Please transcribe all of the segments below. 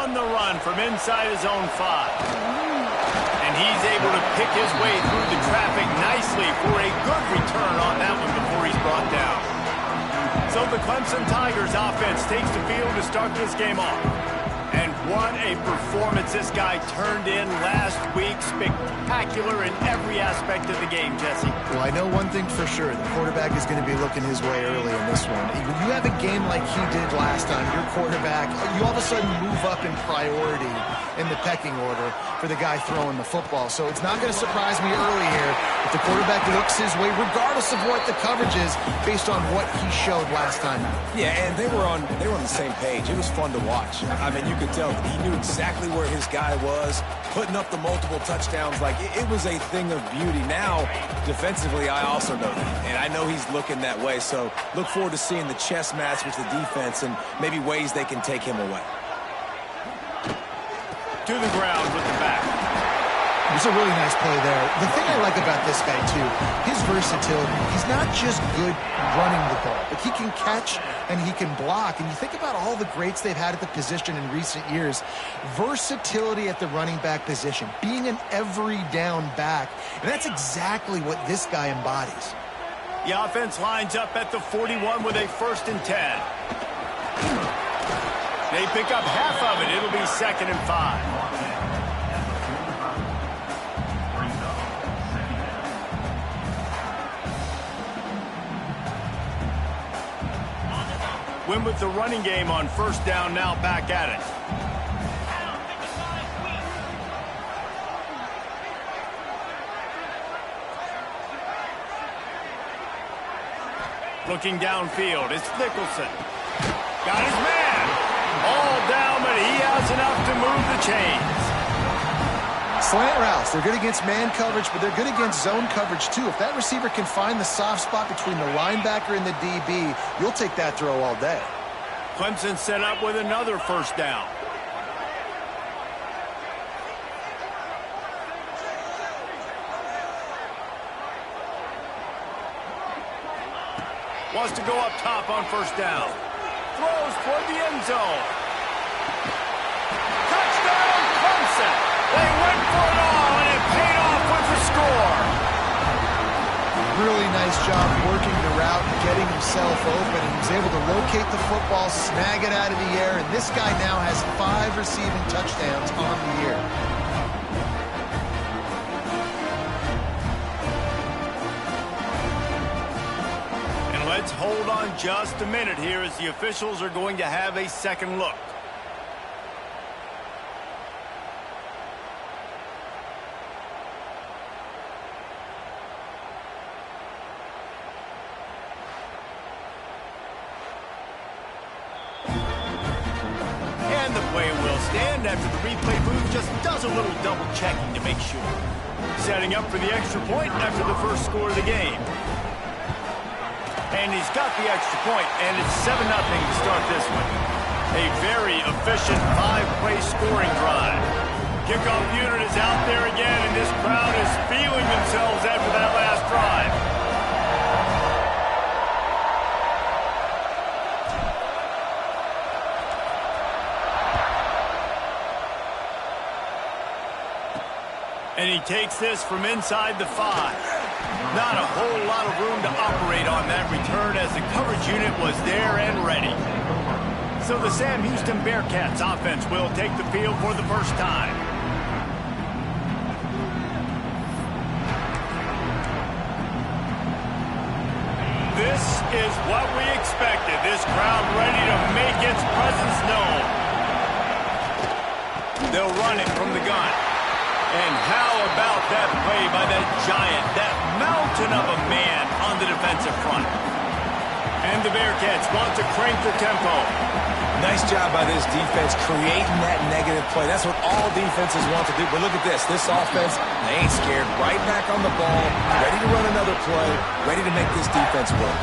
on the run from inside his own 5. And he's able to pick his way through the traffic nicely for a good return on that one before he's brought down. So the Clemson Tigers offense takes the field to start this game off. And what a performance this guy turned in last week. Spectacular in every aspect of the game, Jesse. Well, I know one thing for sure. The quarterback is going to be looking his way early in this one. When you have a game like he did last time, your quarterback, you all of a sudden move up in priority in the pecking order for the guy throwing the football. So it's not going to surprise me early here if the quarterback looks his way, regardless of what the coverage is, based on what he showed last time. Yeah, and they were on the same page. It was fun to watch. I mean, you could tell that he knew exactly where his guy was, putting up the multiple touchdowns. Like, it was a thing of beauty. Now, defensively, I also know that, and I know he's looking that way. So look forward to seeing the chess match with the defense and maybe ways they can take him away. To the ground with the back. It was a really nice play there. The thing I like about this guy, too, his versatility. He's not just good running the ball, but he can catch and he can block. And you think about all the greats they've had at the position in recent years. Versatility at the running back position, being an every down back. And that's exactly what this guy embodies. The offense lines up at the 41 with a 1st and 10. They pick up half of it. It'll be 2nd and 5. Win with the running game on 1st down, now back at it. Looking downfield, it's Nicholson. Got his man. All down, but he has enough to move the chains. Slant routes, they're good against man coverage, but they're good against zone coverage too. If that receiver can find the soft spot between the linebacker and the DB, you'll take that throw all day. Clemson set up with another 1st down. Wants to go up top on 1st down. Throws toward the end zone. Touchdown, Clemson! They went for it all, and it paid off with the score. Really nice job working the route and getting himself open. And he was able to locate the football, snag it out of the air, and this guy now has 5 receiving touchdowns on the year. And let's hold on just a minute here as the officials are going to have a second look. After the replay booth just does a little double checking to make sure. Setting up for the extra point after the first score of the game. And he's got the extra point, and it's 7-0 to start this one. A very efficient 5-play scoring drive. Kickoff unit is out there again, and this crowd is feeling themselves after that last drive. And he takes this from inside the 5. Not a whole lot of room to operate on that return as the coverage unit was there and ready. So the Sam Houston Bearcats offense will take the field for the first time. This is what we expected. This crowd ready to make its presence known. They'll run it from the gun. And how about that play by that giant, that mountain of a man on the defensive front? And the Bearcats want to crank the tempo. Nice job by this defense creating that negative play. That's what all defenses want to do. But look at this. This offense, they ain't scared. Right back on the ball, ready to run another play, ready to make this defense work.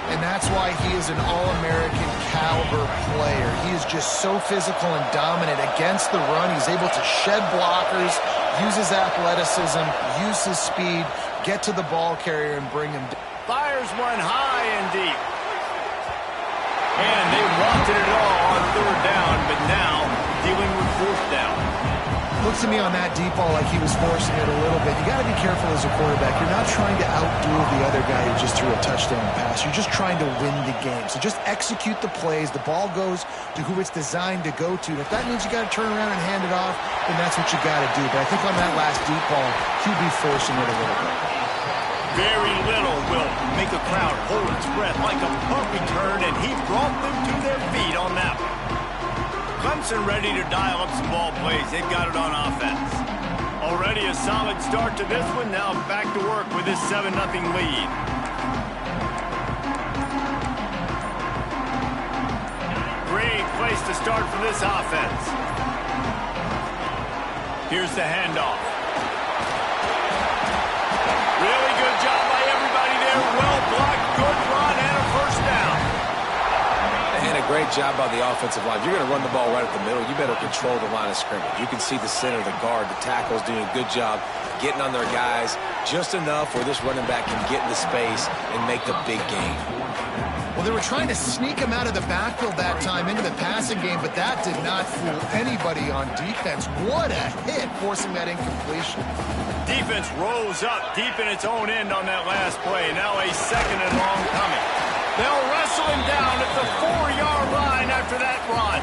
And that's why he is an All-American caliber player. He is just so physical and dominant against the run. He's able to shed blockers, use his athleticism, use his speed, get to the ball carrier and bring him down. Fires one high and deep. And they wanted it all on 3rd down, but now dealing Looks to me on that deep ball like he was forcing it a little bit. You got to be careful as a quarterback. You're not trying to outdo the other guy who just threw a touchdown pass. You're just trying to win the game. So just execute the plays. The ball goes to who it's designed to go to. If that means you got to turn around and hand it off, then that's what you got to do. But I think on that last deep ball, QB forcing it a little bit. Very little will make a crowd hold its breath like a punt return, and he brought them to their feet on that one. Clemson ready to dial up some ball plays. They've got it on offense. Already a solid start to this one. Now back to work with this 7-0 lead. Great place to start for this offense. Here's the handoff. Really good job by everybody there. Well blocked, good run, and a first down. And a great job by the offensive line. If you're going to run the ball right at the middle, you better control the line of scrimmage. You can see the center, the guard, the tackles doing a good job getting on their guys just enough where this running back can get into space and make the big game. Well, they were trying to sneak him out of the backfield that time into the passing game, but that did not fool anybody on defense. What a hit, forcing that incompletion. Defense rose up deep in its own end on that last play. Now a 2nd and long coming. They'll wrestle him down at the 4-yard line after that run.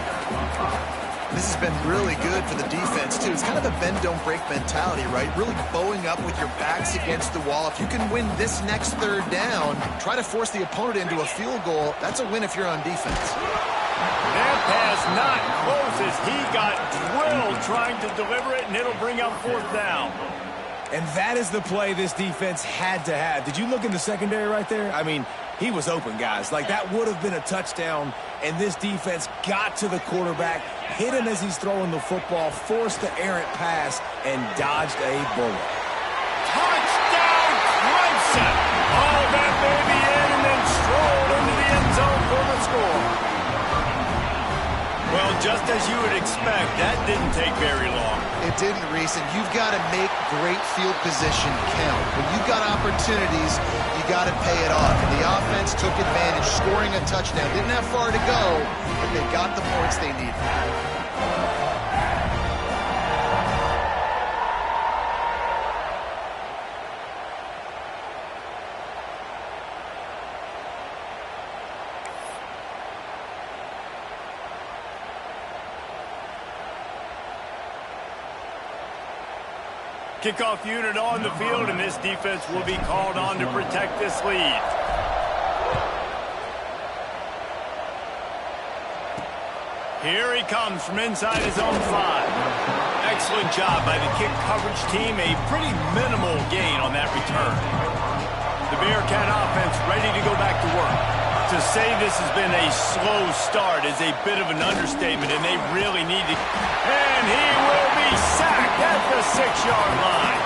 This has been really good for the defense, too. It's kind of a bend-don't-break mentality, right? Really bowing up with your backs against the wall. If you can win this next 3rd down, try to force the opponent into a field goal. That's a win if you're on defense. That pass not close as he got drilled trying to deliver it, and it'll bring up 4th down. And that is the play this defense had to have. Did you look in the secondary right there? I mean, he was open, guys. Like, that would have been a touchdown, and this defense got to the quarterback, hit him as he's throwing the football, forced the errant pass, and dodged a bullet. Touchdown, Clemson! All that baby in and then strolled into the end zone for the score. Well, just as you would expect, that didn't take very long. It didn't, Reese, and you've got to make great field position count. When you've got opportunities, you got to pay it off. And the offense took advantage, scoring a touchdown. Didn't have far to go, but they got the points they needed. Kickoff unit on the field, and this defense will be called on to protect this lead. Here he comes from inside his own 5. Excellent job by the kick coverage team. A pretty minimal gain on that return. The Bearcat offense ready to go back to work. To say this has been a slow start is a bit of an understatement, and they really need to... And he will be sacked at the 6-yard line.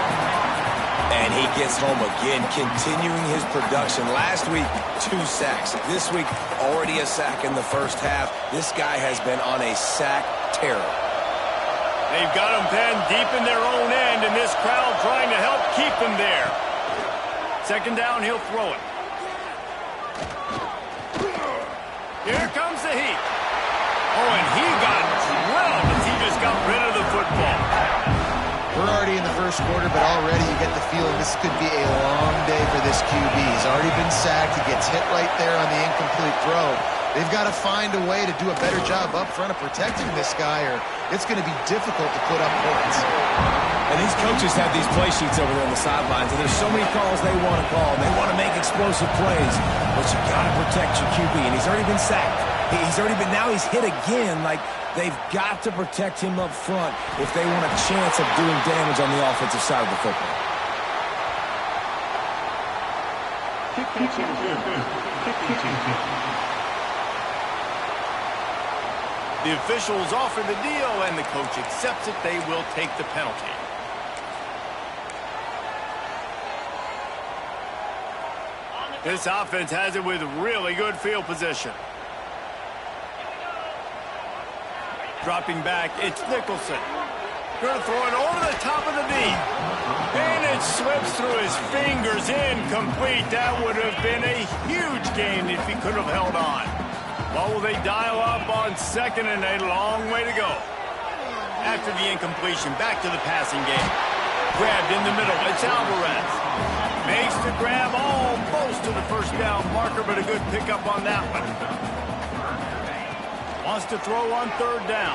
And he gets home again, continuing his production. Last week, 2 sacks. This week, already a sack in the first half. This guy has been on a sack terror. They've got him pinned deep in their own end, and this crowd trying to help keep him there. 2nd down, he'll throw it. Here comes the heat. Oh, and he got drilled as he just got rid of the football. We're already in the first quarter, but already you get the feeling this could be a long day for this QB. He's already been sacked. He gets hit right there on the incomplete throw. They've got to find a way to do a better job up front of protecting this guy, or it's going to be difficult to put up points. And these coaches have these play sheets over there on the sidelines, and there's so many calls they want to call. They want to make explosive plays, but you got to protect your QB, and he's already been sacked. Now he's hit again. Like, they've got to protect him up front if they want a chance of doing damage on the offensive side of the football. The officials offer the deal, and the coach accepts it. They will take the penalty. This offense has it with really good field position. Dropping back, it's Nicholson. Going to throw it over the top of the knee. And it slips through his fingers, incomplete. That would have been a huge gain if he could have held on. Well, will they dial up on 2nd and a long way to go? After the incompletion, back to the passing game. Grabbed in the middle. It's Alvarez. Makes the grab almost to the first down marker, but a good pickup on that one. Wants to throw on third down.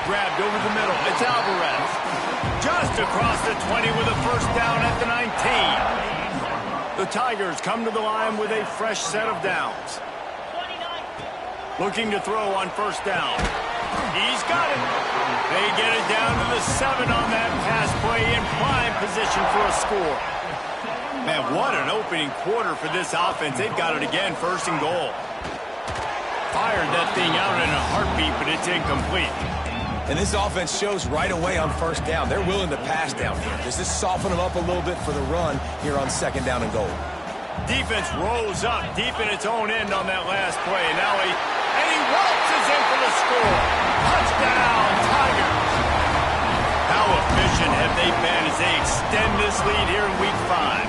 Grabbed over the middle. It's Alvarez. Just across the 20 with a first down at the 19. The Tigers come to the line with a fresh set of downs. Looking to throw on first down. He's got it. They get it down to the 7 on that pass play in prime position for a score. Man, what an opening quarter for this offense. They've got it again, first and goal. Fired that thing out in a heartbeat, but it's incomplete. And this offense shows right away on first down. They're willing to pass down here. Does this soften them up a little bit for the run here on second down and goal? Defense rose up deep in its own end on that last play. Now he waltzes in for the score. Touchdown, Tigers. How efficient have they been as they extend this lead here in Week 5?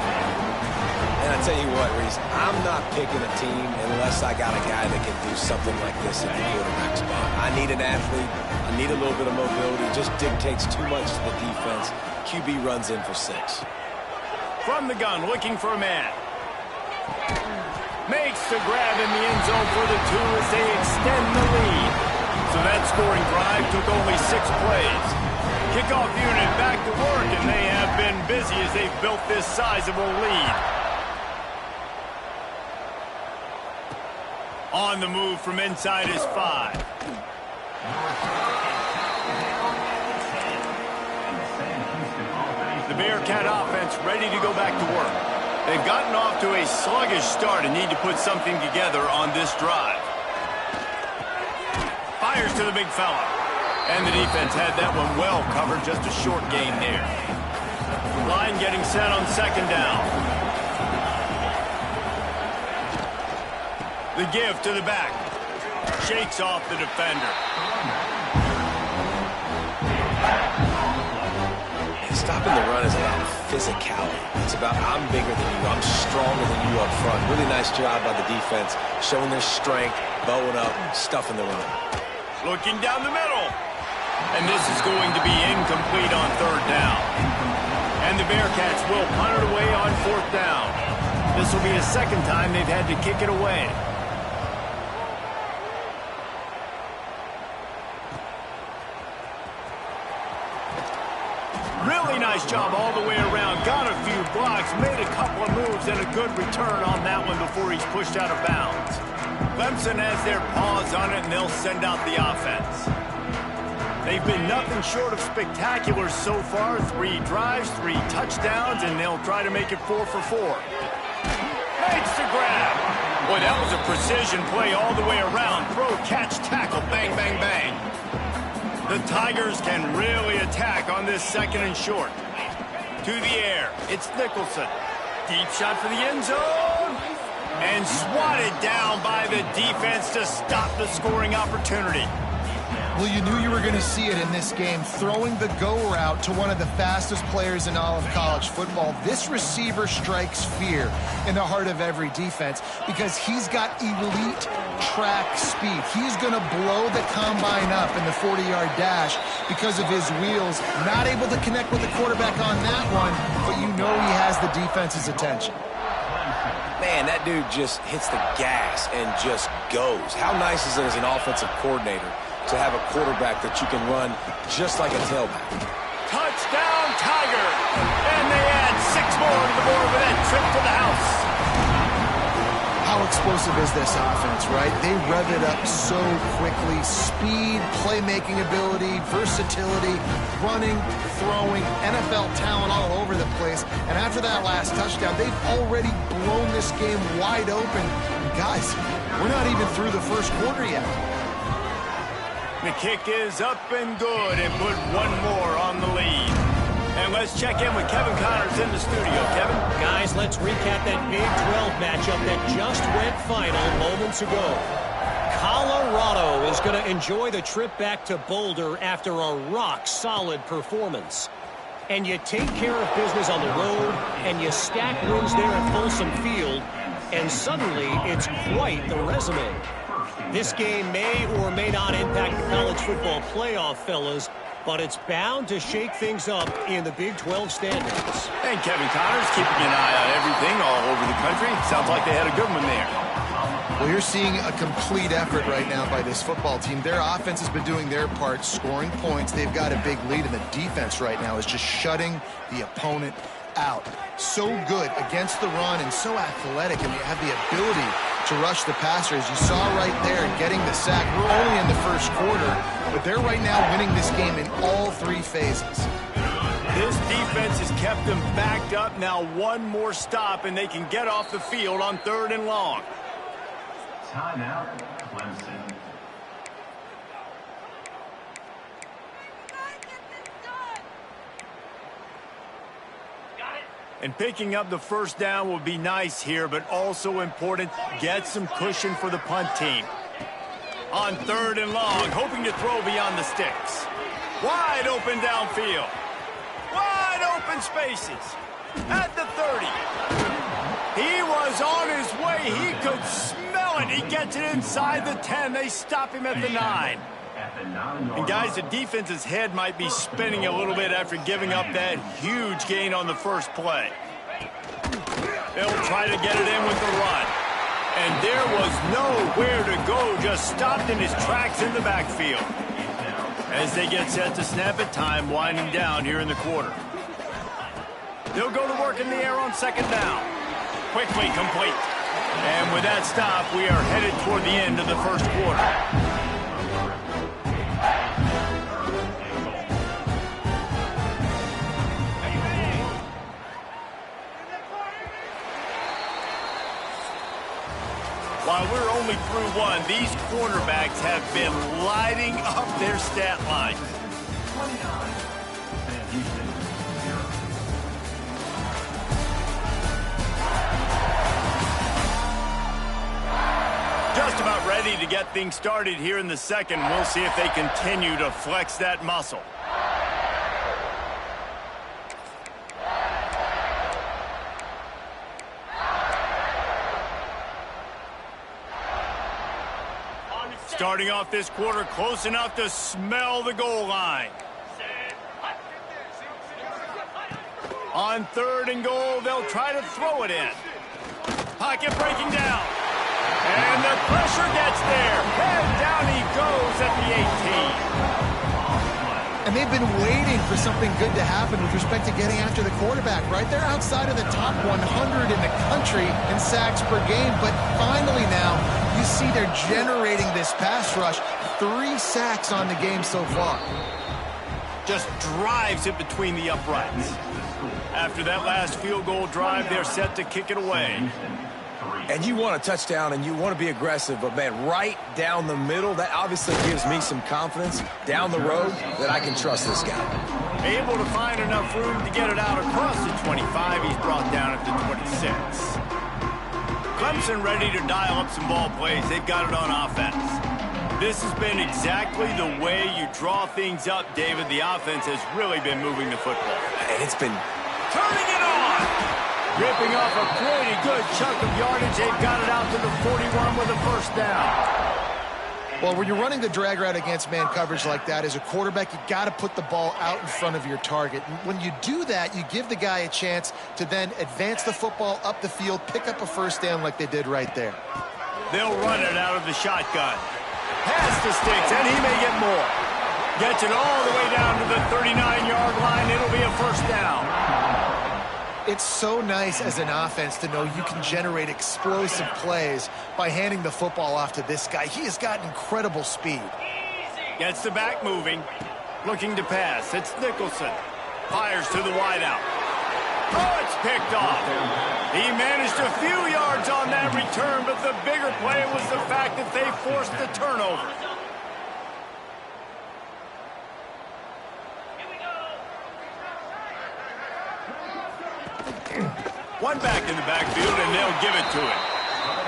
And I tell you what, Reese, I'm not picking a team unless I got a guy that can do something like this at the quarterback spot. I need an athlete. I need a little bit of mobility. It just dictates too much to the defense. QB runs in for 6. From the gun, looking for a man. Makes the grab in the end zone for the 2 as they extend the lead. So that scoring drive took only 6 plays. Kickoff unit back to work, and they have been busy as they've built this sizable lead. On the move from inside is 5. The Bearcat offense ready to go back to work. They've gotten off to a sluggish start and need to put something together on this drive. Fires to the big fella. And the defense had that one well covered, just a short gain there. Line getting set on second down. The give to the back. Shakes off the defender. Stopping the run is about physicality. It's about I'm bigger than you, I'm stronger than you up front. Really nice job by the defense, showing their strength, bowing up, stuffing the run. Looking down the middle. And this is going to be incomplete on third down. And the Bearcats will punt it away on fourth down. This will be the second time they've had to kick it away. Really nice job all the way around. Got a few blocks, made a couple of moves, and a good return on that one before he's pushed out of bounds. Clemson has their paws on it, and they'll send out the offense. They've been nothing short of spectacular so far. 3 drives, 3 touchdowns, and they'll try to make it 4 for 4. Makes the grab. Boy, that was a precision play all the way around. Throw, catch, tackle, bang, bang, bang. The Tigers can really attack on this second and short. To the air, it's Nicholson. Deep shot for the end zone. And swatted down by the defense to stop the scoring opportunity. Well, you knew you were going to see it in this game, throwing the go route to one of the fastest players in all of college football. This receiver strikes fear in the heart of every defense because he's got elite track speed. He's going to blow the combine up in the 40-yard dash because of his wheels. Not able to connect with the quarterback on that one, but you know he has the defense's attention. Man, that dude just hits the gas and just goes. How nice is it as an offensive coordinator to have a quarterback that you can run just like a tailback? Touchdown, Tiger! And they add 6 more to the board with that trip to the house. How explosive is this offense, right? They rev it up so quickly. Speed, playmaking ability, versatility, running, throwing, NFL talent all over the place. And after that last touchdown, they've already blown this game wide open. And guys, we're not even through the first quarter yet. The kick is up and good and put 1 more on the lead. And let's check in with Kevin Connors in the studio. Kevin? Guys, let's recap that Big 12 matchup that just went final moments ago. Colorado is going to enjoy the trip back to Boulder after a rock-solid performance. And you take care of business on the road, and you stack wins there at Folsom Field, and suddenly it's quite the resume. This game may or may not impact the college football playoff, fellas, but it's bound to shake things up in the Big 12 standings. And Kevin Connors keeping an eye on everything all over the country. Sounds like they had a good one there. Well, you're seeing a complete effort right now by this football team. Their offense has been doing their part, scoring points. They've got a big lead, and the defense right now is just shutting the opponent out. So good against the run and so athletic, and they have the ability to rush the passer, as you saw right there, getting the sack. We're only in the first quarter, but they're right now winning this game in all three phases. This defense has kept them backed up. Now one more stop, and they can get off the field on 3rd and long. Timeout, Clemson. And picking up the first down will be nice here, but also important, get some cushion for the punt team. On 3rd and long, hoping to throw beyond the sticks. Wide open downfield. Wide open spaces. At the 30. He was on his way. He could smell it. He gets it inside the 10. They stop him at the 9. And guys, the defense's head might be spinning a little bit after giving up that huge gain on the first play. They'll try to get it in with the run. And there was nowhere to go, just stopped in his tracks in the backfield. As they get set to snap it, time winding down here in the quarter. They'll go to work in the air on 2nd down. Quickly complete. And with that stop, we are headed toward the end of the first quarter. While we're only through one, these quarterbacks have been lighting up their stat line. Just about ready to get things started here in the second. We'll see if they continue to flex that muscle. Starting off this quarter close enough to smell the goal line. On 3rd and goal, they'll try to throw it in. Pocket breaking down. And the pressure gets there. And down he goes at the 18. And they've been waiting for something good to happen with respect to getting after the quarterback, right? They're outside of the top 100 in the country in sacks per game, but finally now you see they're generating this pass rush. 3 sacks on the game so far. Just drives it between the uprights. After that last field goal drive, they're set to kick it away. And you want a touchdown and you want to be aggressive, but man, right down the middle, that obviously gives me some confidence down the road that I can trust this guy. Able to find enough room to get it out across the 25. He's brought down at the 26. Clemson ready to dial up some ball plays. They've got it on offense. This has been exactly the way you draw things up, David. The offense has really been moving the football. And it's been turning it on. Ripping off a pretty good chunk of yardage. They've got it out to the 41 with a first down. Well, when you're running the drag route against man coverage like that, as a quarterback, you got to put the ball out in front of your target. And when you do that, you give the guy a chance to then advance the football up the field, pick up a first down like they did right there. They'll run it out of the shotgun. Pass to Sticks, and he may get more. Gets it all the way down to the 39-yard line. It'll be a first down. It's so nice as an offense to know you can generate explosive plays by handing the football off to this guy. He has got incredible speed. Gets the back moving. Looking to pass. It's Nicholson. Fires to the wideout. Oh, it's picked off. He managed a few yards on that return, but the bigger play was the fact that they forced the turnover. One back in the backfield, and they'll give it to him.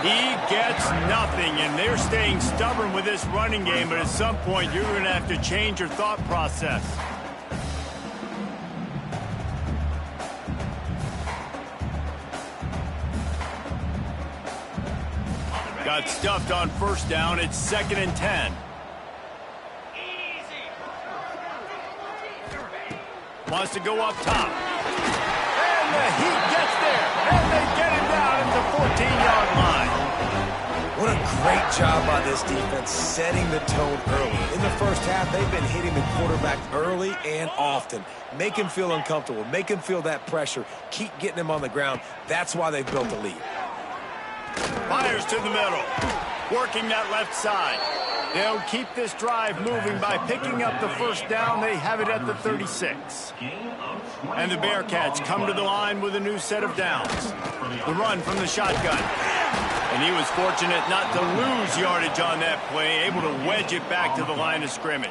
He gets nothing, and they're staying stubborn with this running game, but at some point, you're going to have to change your thought process. Got stuffed on first down. It's 2nd and 10. Wants to go up top. And the Heat gets there. And they get him down at the 14-yard line. What a great job by this defense setting the tone early. In the first half, they've been hitting the quarterback early and often. Make him feel uncomfortable. Make him feel that pressure. Keep getting him on the ground. That's why they've built the lead. Fires to the middle. Working that left side. They'll keep this drive moving by picking up the first down. They have it at the 36. And the Bearcats come to the line with a new set of downs. The run from the shotgun. And he was fortunate not to lose yardage on that play, able to wedge it back to the line of scrimmage.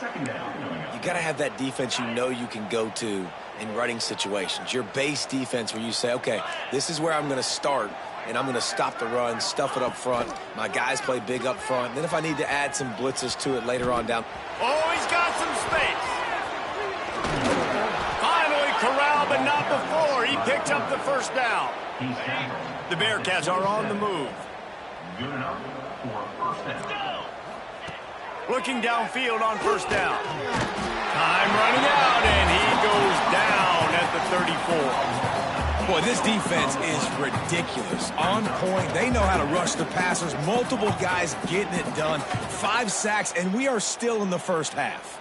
You got to have that defense you know you can go to in running situations. Your base defense where you say, okay, this is where I'm going to start, and I'm going to stop the run, stuff it up front. My guys play big up front. Then if I need to add some blitzes to it later on down. Oh, he's got some space. Finally corralled, but not before. He picked up the first down. The Bearcats are on the move. Good enough for first down. Looking downfield on first down. Time running out, and he goes down at the 34. Boy, this defense is ridiculous. On point. They know how to rush the passers. Multiple guys getting it done. 5 sacks, and we are still in the first half.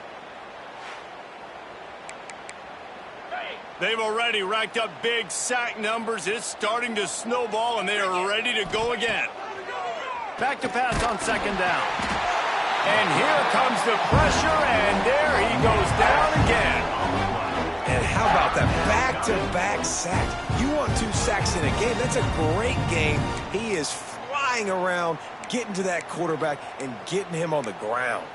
They've already racked up big sack numbers. It's starting to snowball, and they are ready to go again. Back to pass on second down. And here comes the pressure, and there he goes down again. And how about that back-to-back sack? You want 2 sacks in a game. That's a great game. He is flying around, getting to that quarterback, and getting him on the ground.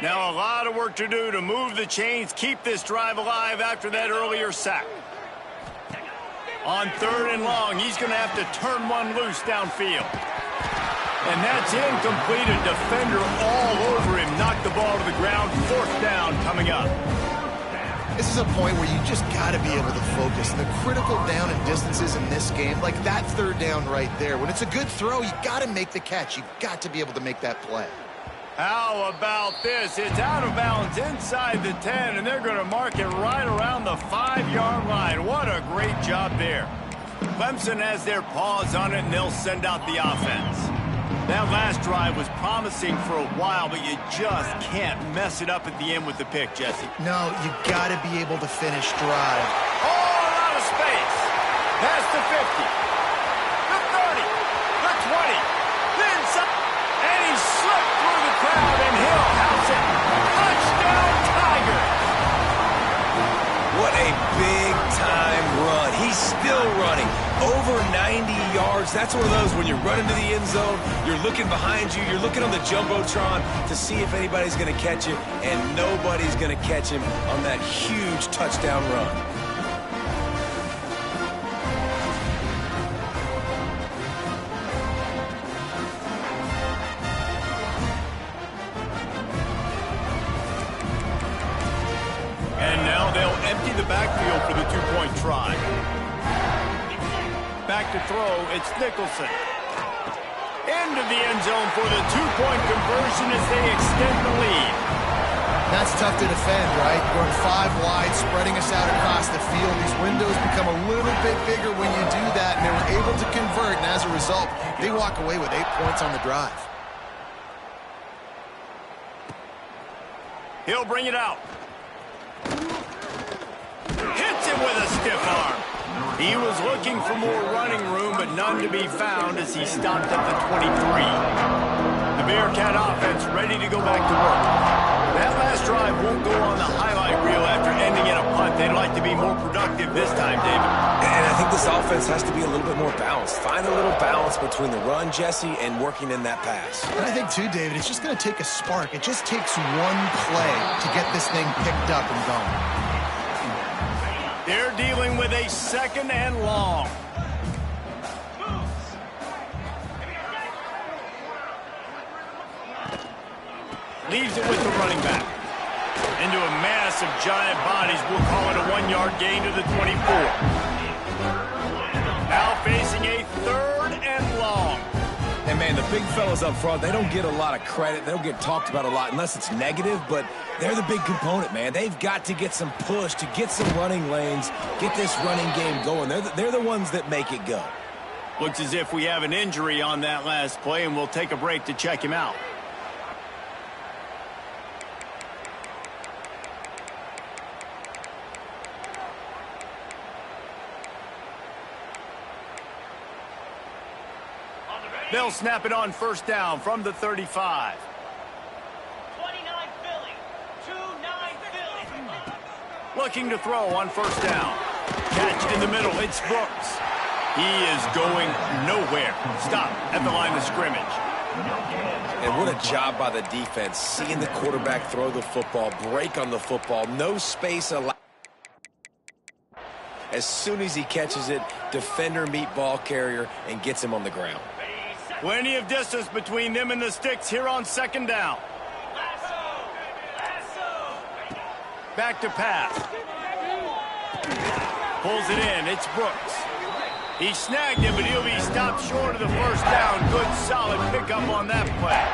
Now a lot of work to do to move the chains, keep this drive alive after that earlier sack. On third and long, he's going to have to turn one loose downfield. And that's incomplete. A defender all over him. Knocked the ball to the ground. Fourth down coming up. This is a point where you just got to be able to focus. The critical down and distances in this game, like that third down right there. When it's a good throw, you got to make the catch. You got to be able to make that play. How about this? It's out of bounds inside the 10, and they're going to mark it right around the 5-yard line. What a great job there. Clemson has their paws on it, and they'll send out the offense. That last drive was promising for a while, but you just can't mess it up at the end with the pick, Jesse. No, you got to be able to finish drive. All out of space. Past the 50. The 30. The 20. The inside. And he slipped through the crowd, and he'll house it. Touchdown, Tigers. What a big-time run. He's still running. Over 90 yards. That's one of those when you're running to the end zone, you're looking behind you, you're looking on the Jumbotron to see if anybody's going to catch you, and nobody's going to catch him on that huge touchdown run. Backfield for the two-point try. Back to throw, it's Nicholson. Into the end zone for the two-point conversion as they extend the lead. That's tough to defend, right? Going 5 wide, spreading us out across the field. These windows become a little bit bigger when you do that, and they were able to convert, and as a result, they walk away with 8 points on the drive. He'll bring it out. Hits him with a stiff arm. He was looking for more running room, but none to be found as he stopped at the 23. The Bearcat offense ready to go back to work. That last drive won't go on the highlight reel after ending in a punt. They'd like to be more productive this time, David. And I think this offense has to be a little bit more balanced. Find a little balance between the run, Jesse, and working in that pass. And I think, too, David, it's just going to take a spark. It just takes one play to get this thing picked up and going. They're dealing with a second and long. Leaves it with the running back. Into a mass of giant bodies. We'll call it a 1-yard gain to the 24. Now facing a third and long. And, Man, the big fellas up front, they don't get a lot of credit. They don't get talked about a lot unless it's negative, but they're the big component, man. They've got to get some push, to get some running lanes, get this running game going. They're the ones that make it go. Looks as if we have an injury on that last play, and we'll take a break to check him out. They'll snap it on first down from the 35. 29 Philly. 2-9 Philly. Looking to throw on first down. Catch in the middle. It's Brooks. He is going nowhere. Stop at the line of scrimmage. And what a job by the defense. Seeing the quarterback throw the football, break on the football, no space allowed. As soon as he catches it, defender meet ball carrier and gets him on the ground. Plenty of distance between them and the sticks here on second down. Back to pass. Pulls it in. It's Brooks. He snagged him, but he'll be stopped short of the first down. Good, solid pickup on that play.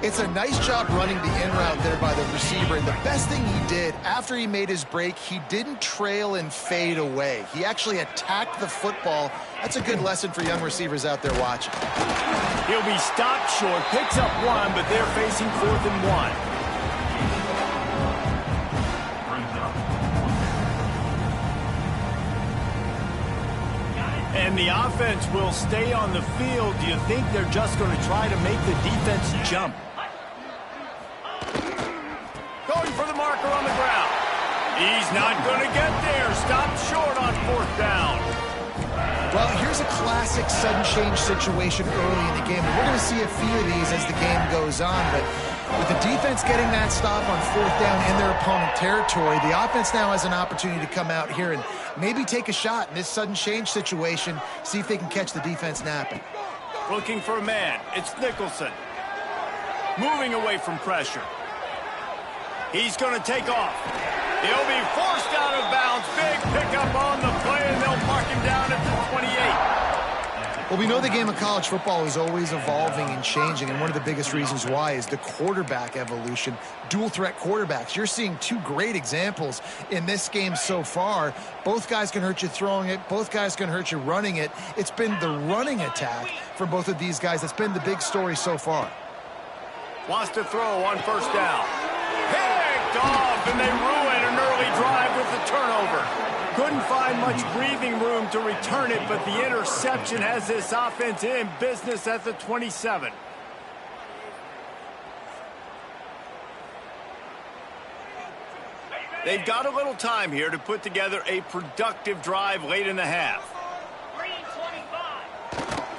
It's a nice job running the in route there by the receiver. And the best thing he did after he made his break, he didn't trail and fade away. He actually attacked the football. That's a good lesson for young receivers out there watching. He'll be stopped short, picks up one, but they're facing 4th and 1. And the offense will stay on the field. Do you think they're just going to try to make the defense jump? Going for the marker on the ground. He's not going to get there. Stopped short on 4th down. Well, here's a classic sudden change situation early in the game. And we're going to see a few of these as the game goes on. But with the defense getting that stop on 4th down in their opponent territory, the offense now has an opportunity to come out here and maybe take a shot in this sudden change situation, see if they can catch the defense napping. Looking for a man. It's Nicholson. Moving away from pressure. He's going to take off. He'll be forced out of bounds. Big pickup on the play, and they'll mark him down at the 28. Well, we know the game of college football is always evolving and changing, and one of the biggest reasons why is the quarterback evolution. Dual-threat quarterbacks. You're seeing two great examples in this game so far. Both guys can hurt you throwing it. Both guys can hurt you running it. It's been the running attack for both of these guys that's been the big story so far. Wants to throw on first down. Picked off, and they ruin an early drive with the turnover. Couldn't find much breathing room to return it, but the interception has this offense in business at the 27. They've got a little time here to put together a productive drive late in the half.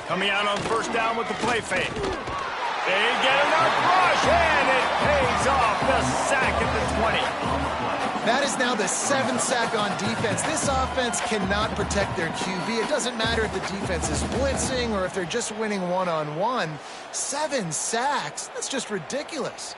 Coming out on first down with the play fake. They get enough rush, and it pays off. The sack at the 20. That is now the 7th sack on defense. This offense cannot protect their QB. It doesn't matter if the defense is blitzing or if they're just winning one-on-one. 7 sacks? That's just ridiculous.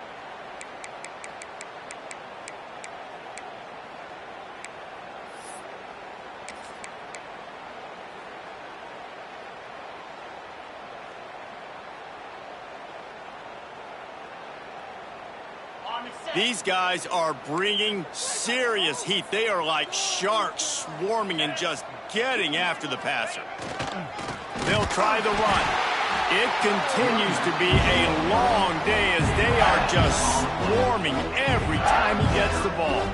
These guys are bringing serious heat. They are like sharks swarming and just getting after the passer. They'll try the run. It continues to be a long day as they are just swarming every time he gets the ball.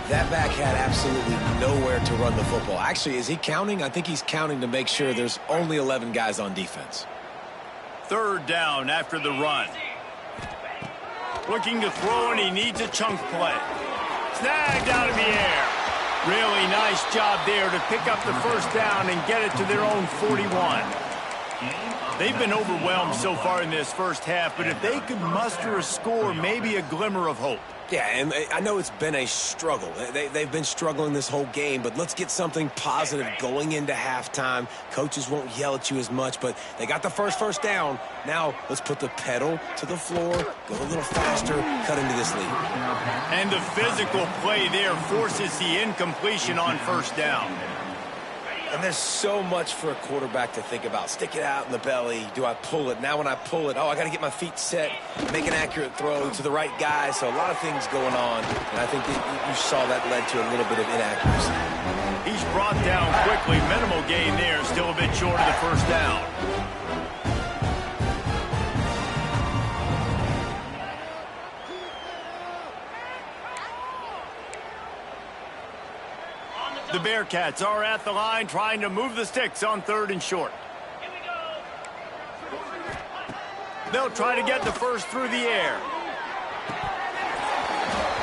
That back had absolutely nowhere to run the football. Actually, is he counting? I think he's counting to make sure there's only 11 guys on defense. 3rd down after the run. Looking to throw, and he needs a chunk play. Snagged out of the air. Really nice job there to pick up the first down and get it to their own 41. They've been overwhelmed so far in this first half, but if they could muster a score, maybe a glimmer of hope. Yeah, and I know it's been a struggle. They've been struggling this whole game, but let's get something positive going into halftime. Coaches won't yell at you as much, but they got the first down. Now let's put the pedal to the floor, go a little faster, cut into this lead. And the physical play there forces the incompletion on first down. And there's so much for a quarterback to think about. Stick it out in the belly. Do I pull it? Now when I pull it, I got to get my feet set, make an accurate throw to the right guy. So a lot of things going on. And I think that you saw that led to a little bit of inaccuracy. He's brought down quickly. Minimal gain there. Still a bit short of the first down. The Bearcats are at the line trying to move the sticks on 3rd and short. Here we go. They'll try to get the first through the air.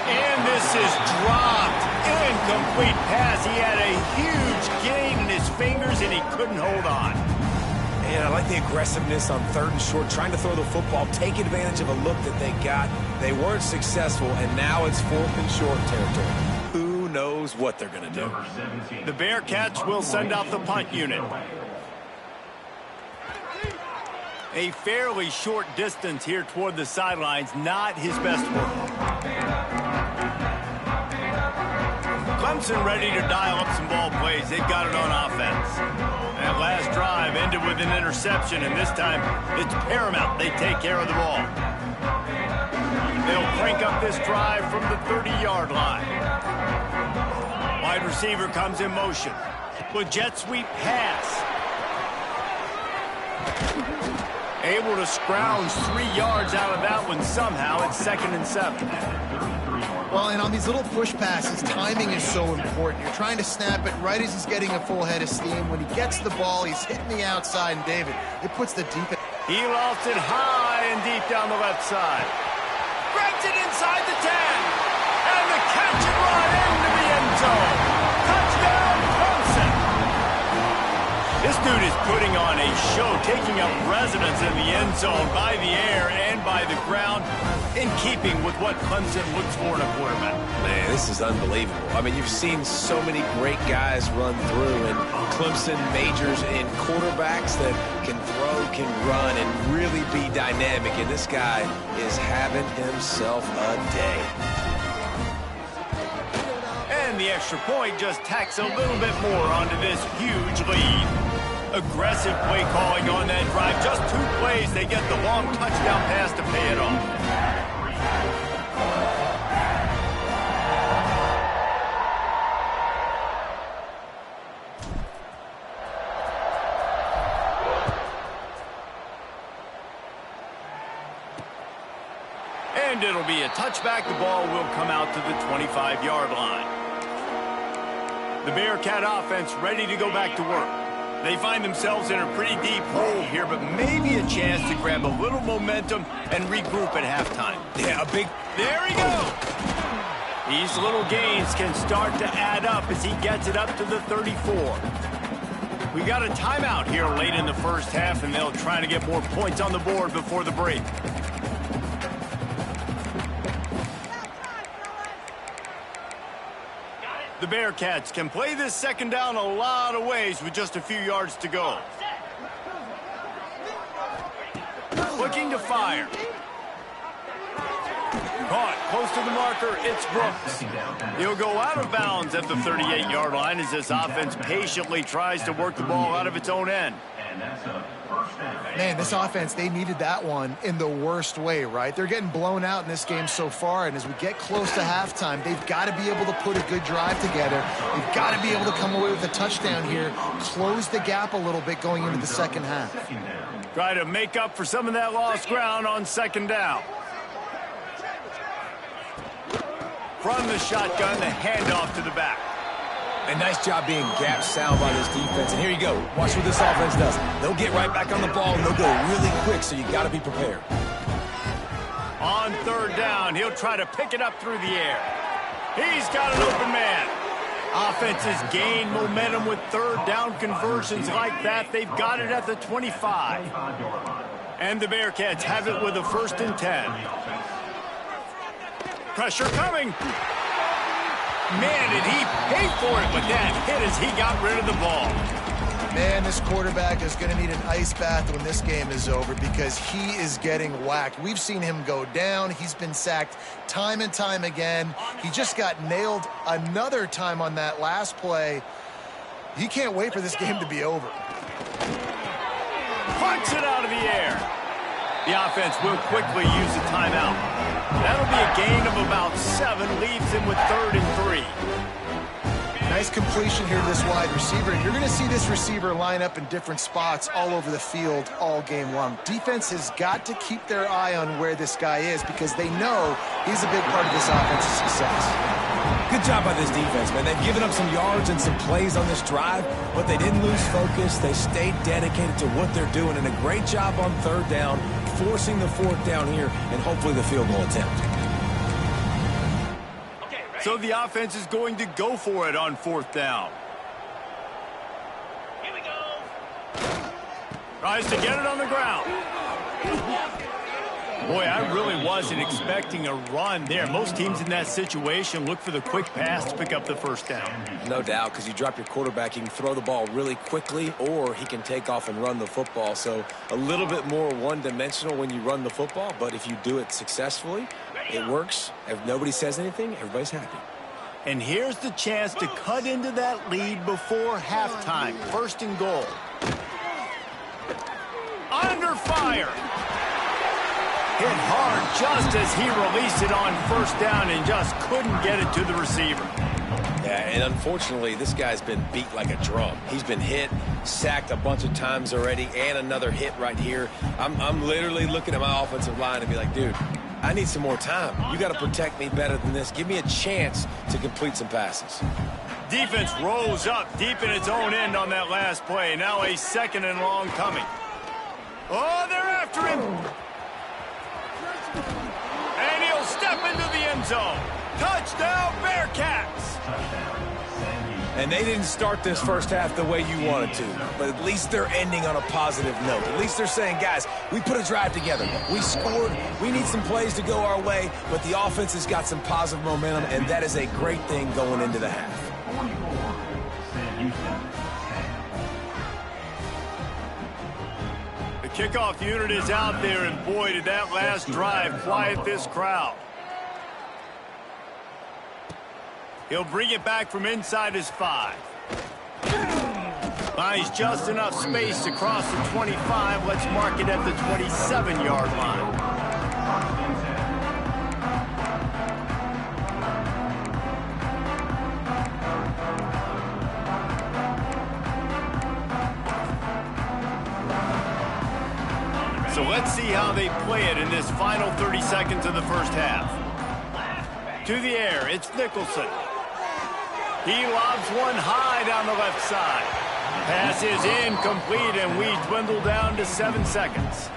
And this is dropped. Incomplete pass. He had a huge gain in his fingers and he couldn't hold on. And I like the aggressiveness on 3rd and short, trying to throw the football, take advantage of a look that they got. They weren't successful, and now it's 4th and short territory. Who knows what they're going to do? The Bearcats will send out the punt unit. A fairly short distance here toward the sidelines, not his best work. Clemson ready to dial up some ball plays. They've got it on offense. That last drive ended with an interception, and this time it's paramount they take care of the ball. They'll crank up this drive from the 30-yard line. Wide receiver comes in motion. With jet sweep pass. Able to scrounge 3 yards out of that one somehow. It's 2nd and 7. Well, and on these little push passes, timing is so important. You're trying to snap it right as he's getting a full head of steam. When he gets the ball, he's hitting the outside, and David, it puts the deep. He lofts it high and deep down the left side. Grabs it inside the 10. And the catch and run into the end zone. Touchdown, Clemson. This dude is putting on a show, taking up residence in the end zone by the air and by the ground, in keeping with what Clemson looks for in a quarterback. Man, this is unbelievable. I mean, you've seen so many great guys run through, and Clemson majors in quarterbacks that can throw, can run, and really be dynamic. And this guy is having himself a day. And the extra point just tacks a little bit more onto this huge lead. Aggressive play calling on that drive. Just 2 plays, they get the long touchdown pass to pay it off. And it'll be a touchback. The ball will come out to the 25-yard line. The Bearcat offense ready to go back to work. They find themselves in a pretty deep hole here, but maybe a chance to grab a little momentum and regroup at halftime. Yeah, a big... There he goes! These little gains can start to add up as he gets it up to the 34. We got a timeout here late in the first half, and they'll try to get more points on the board before the break. The Bearcats can play this 2nd down a lot of ways with just a few yards to go. Looking to fire. Caught close to the marker. It's Brooks. He'll go out of bounds at the 38-yard line as this offense patiently tries to work the ball out of its own end. Man, this offense, they needed that one in the worst way, right? They're getting blown out in this game so far, and as we get close to halftime, they've got to be able to put a good drive together. They've got to be able to come away with a touchdown here, close the gap a little bit going into the second half. Try to make up for some of that lost ground on 2nd down. From the shotgun, the handoff to the back. A nice job being gap sound by this defense. And here you go. Watch what this offense does. They'll get right back on the ball, and they'll go really quick, so you got to be prepared. On 3rd down, he'll try to pick it up through the air. He's got an open man. Offenses gain momentum with 3rd down conversions like that. They've got it at the 25. And the Bearcats have it with a 1st and 10. Pressure coming. Man, did he pay for it with that hit as he got rid of the ball. Man, this quarterback is going to need an ice bath when this game is over because he is getting whacked. We've seen him go down. He's been sacked time and time again. He just got nailed another time on that last play. He can't wait for this game to be over. Punts it out of the air. The offense will quickly use a timeout. That'll be a gain of about 7, leaves him with 3rd and 3. Nice completion here to this wide receiver. And you're going to see this receiver line up in different spots all over the field all game long. Defense has got to keep their eye on where this guy is because they know he's a big part of this offense's success. Good job by this defense, man. They've given up some yards and some plays on this drive, but they didn't lose focus. They stayed dedicated to what they're doing, and a great job on 3rd down, forcing the 4th down here, and hopefully the field goal attempt. So the offense is going to go for it on 4th down. Here we go. Tries to get it on the ground. Boy, I really wasn't expecting a run there. Most teams in that situation look for the quick pass to pick up the 1st down. No doubt, because you drop your quarterback, you can throw the ball really quickly, or he can take off and run the football. So a little bit more one-dimensional when you run the football, but if you do it successfully, it works. If nobody says anything, everybody's happy. And here's the chance to cut into that lead before halftime. 1st and goal. Under fire. Hit hard just as he released it on 1st down and just couldn't get it to the receiver. Yeah, and unfortunately, this guy's been beat like a drum. He's been hit, sacked a bunch of times already, and another hit right here. I'm literally looking at my offensive line and be like, dude, I need some more time. You got to protect me better than this. Give me a chance to complete some passes. Defense rolls up deep in its own end on that last play. Now a 2nd and long coming. Oh, they're after him. And he'll step into the end zone. Touchdown, Bearcats. And they didn't start this first half the way you wanted to, but at least they're ending on a positive note. At least they're saying, guys, we put a drive together. We scored. We need some plays to go our way, but the offense has got some positive momentum, and that is a great thing going into the half. The kickoff unit is out there, and boy, did that last drive quiet this crowd. He'll bring it back from inside his 5. Finds just enough space to cross the 25. Let's mark it at the 27-yard line. So let's see how they play it in this final 30 seconds of the first half. To the air, it's Nicholson. He lobs one high down the left side. Pass is incomplete, and we dwindle down to 7 seconds.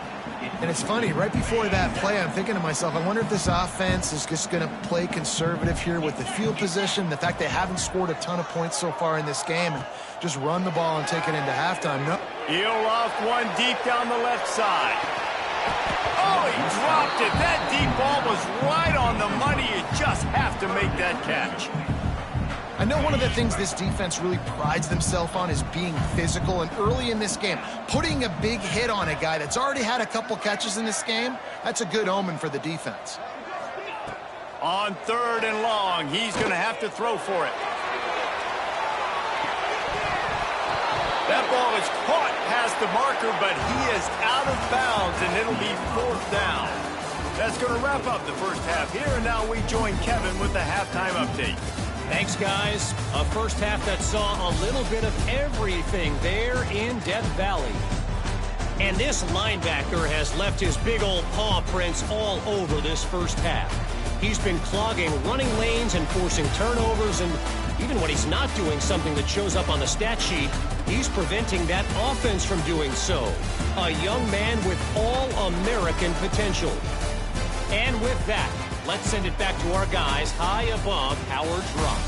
And it's funny, right before that play, I'm thinking to myself, I wonder if this offense is just going to play conservative here with the field position, the fact they haven't scored a ton of points so far in this game, and just run the ball and take it into halftime. No. He'll loft one deep down the left side. Oh, he dropped it. That deep ball was right on the money. You just have to make that catch. I know one of the things this defense really prides themselves on is being physical, and early in this game, putting a big hit on a guy that's already had a couple catches in this game, that's a good omen for the defense. On 3rd and long, he's going to have to throw for it. That ball is caught past the marker, but he is out of bounds, and it'll be 4th down. That's going to wrap up the first half here, and now we join Kevin with the halftime update. Thanks, guys. A first half that saw a little bit of everything there in Death Valley. And this linebacker has left his big old paw prints all over this first half. He's been clogging running lanes and forcing turnovers, and even when he's not doing something that shows up on the stat sheet, he's preventing that offense from doing so. A young man with all-American potential. And with that, let's send it back to our guys high above Howard's Rock.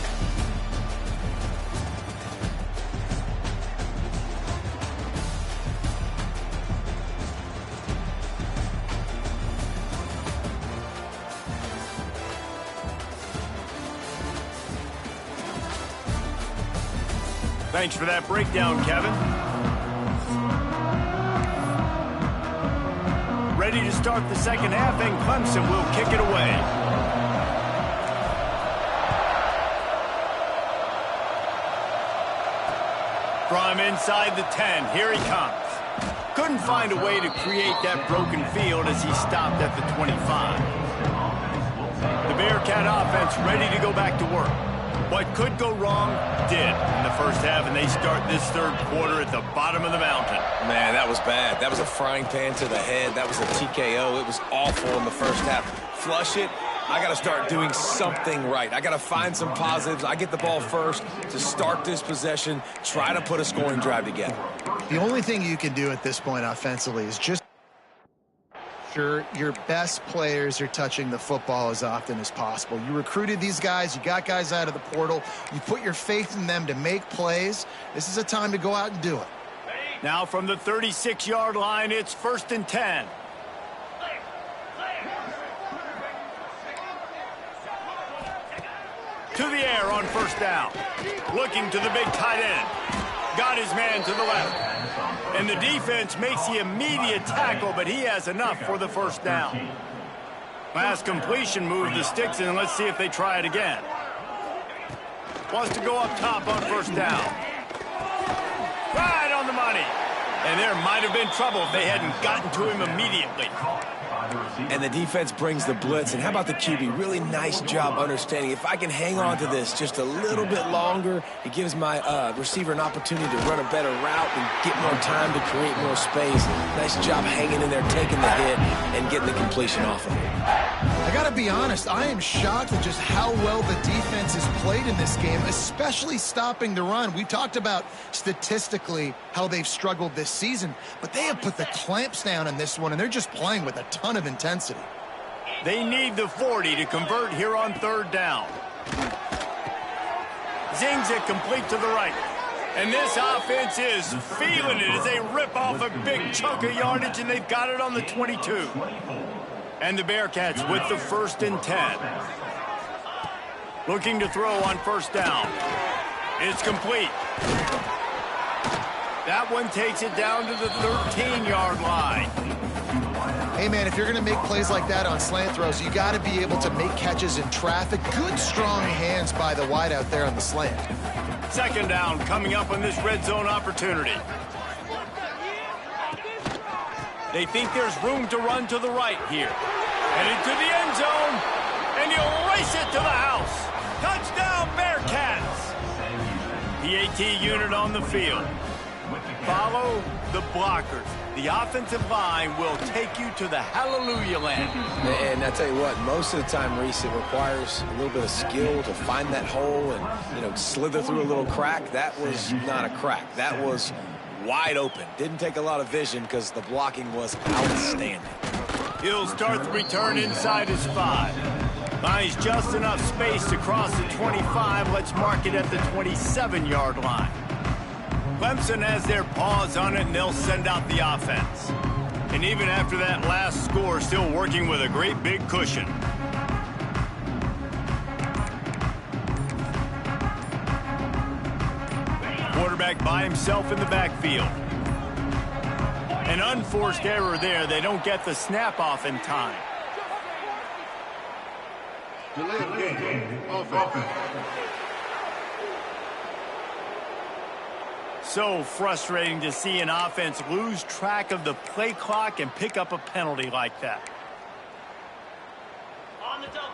Thanks for that breakdown, Kevin. Ready to start the second half, and Clemson will kick it away. From inside the 10, here he comes. Couldn't find a way to create that broken field as he stopped at the 25. The Bearcat offense ready to go back to work. What could go wrong did in the first half, and they start this third quarter at the bottom of the mountain. Man, that was bad. That was a frying pan to the head. That was a TKO. It was awful in the first half. Flush it. I got to start doing something right. I got to find some positives. I get the ball first to start this possession, try to put a scoring drive together. The only thing you can do at this point offensively is just sure your best players are touching the football as often as possible. You recruited these guys. You got guys out of the portal. You put your faith in them to make plays. This is a time to go out and do it. Now from the 36-yard line, it's 1st and 10. To the air on 1st down. Looking to the big tight end. Got his man to the left. And the defense makes the immediate tackle, but he has enough for the 1st down. Last completion moved the sticks in. Let's see if they try it again. Wants to go up top on 1st down. Right on the money. And there might have been trouble if they hadn't gotten to him immediately. And the defense brings the blitz. And how about the QB? Really nice job understanding. If I can hang on to this just a little bit longer, it gives my receiver an opportunity to run a better route and get more time to create more space. Nice job hanging in there, taking the hit, and getting the completion off of it. I got to be honest, I am shocked at just how well the defense has played in this game, especially stopping the run. We talked about statistically how they've struggled this season, but they have put the clamps down in this one, and they're just playing with a ton of intensity. They need the 40 to convert here on 3rd down. Zings it complete to the right. And this offense is feeling it as they rip off a big chunk of yardage, and they've got it on the 22. And the Bearcats with the 1st and 10. Looking to throw on 1st down. It's complete. That one takes it down to the 13-yard line. Hey, man, if you're going to make plays like that on slant throws, you got to be able to make catches in traffic. Good, strong hands by the wide out there on the slant. 2nd down coming up on this red zone opportunity. They think there's room to run to the right here. Headed to the end zone, and he'll race it to the house. Touchdown, Bearcats! The AT unit on the field. Follow the blockers. The offensive line will take you to the hallelujah land. And I tell you what, most of the time, Reese, it requires a little bit of skill to find that hole and, slither through a little crack. That was not a crack. That was wide open. Didn't take a lot of vision because the blocking was outstanding. He'll start the return inside his 5. Finds just enough space to cross the 25. Let's mark it at the 27-yard line. Clemson has their paws on it, and they'll send out the offense. And even after that last score, still working with a great big cushion. Quarterback by himself in the backfield. An unforced error there. They don't get the snap off in time. So frustrating to see an offense lose track of the play clock and pick up a penalty like that. On the double.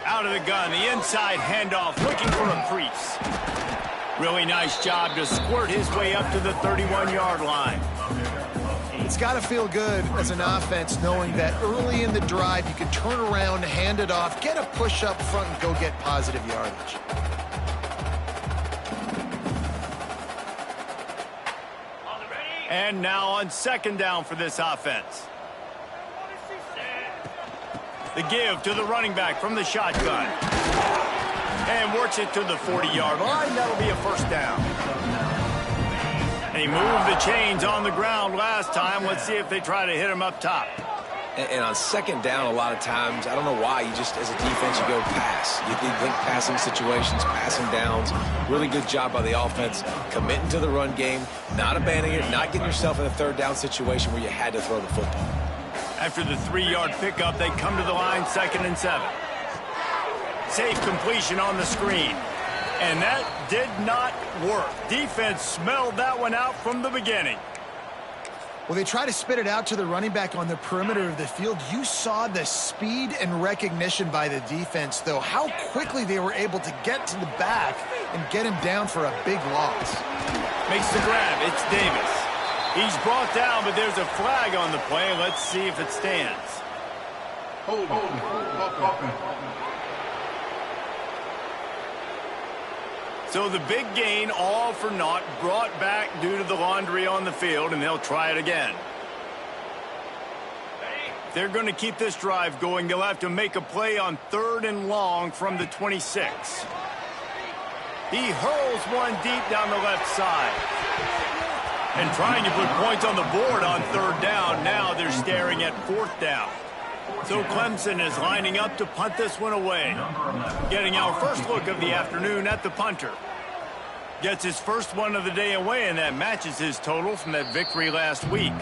Out of the gun, the inside handoff, looking for a crease. Really nice job to squirt his way up to the 31-yard line. It's got to feel good as an offense knowing that early in the drive you can turn around, hand it off, get a push up front, and go get positive yardage. And now on 2nd down for this offense. The give to the running back from the shotgun. And works it to the 40-yard line. That'll be a 1st down. They moved the chains on the ground last time. Let's see if they try to hit him up top. And on 2nd down, a lot of times, I don't know why, you just, as a defense, you go pass. You think passing situations, passing downs. Really good job by the offense, committing to the run game, not abandoning it, not getting yourself in a 3rd down situation where you had to throw the football. After the 3-yard pickup, they come to the line, 2nd and 7. Safe completion on the screen. And that did not work. Defense smelled that one out from the beginning. Well, they try to spit it out to the running back on the perimeter of the field. You saw the speed and recognition by the defense, though. How quickly they were able to get to the back and get him down for a big loss. Makes the grab. It's Davis. He's brought down, but there's a flag on the play. Let's see if it stands. Hold. So the big gain, all for naught, brought back due to the laundry on the field, and they'll try it again. If they're going to keep this drive going, they'll have to make a play on 3rd and long from the 26. He hurls one deep down the left side. And trying to put points on the board on 3rd down. Now they're staring at 4th down. So Clemson is lining up to punt this one away. Getting our first look of the afternoon at the punter. Gets his first one of the day away, and that matches his total from that victory last week.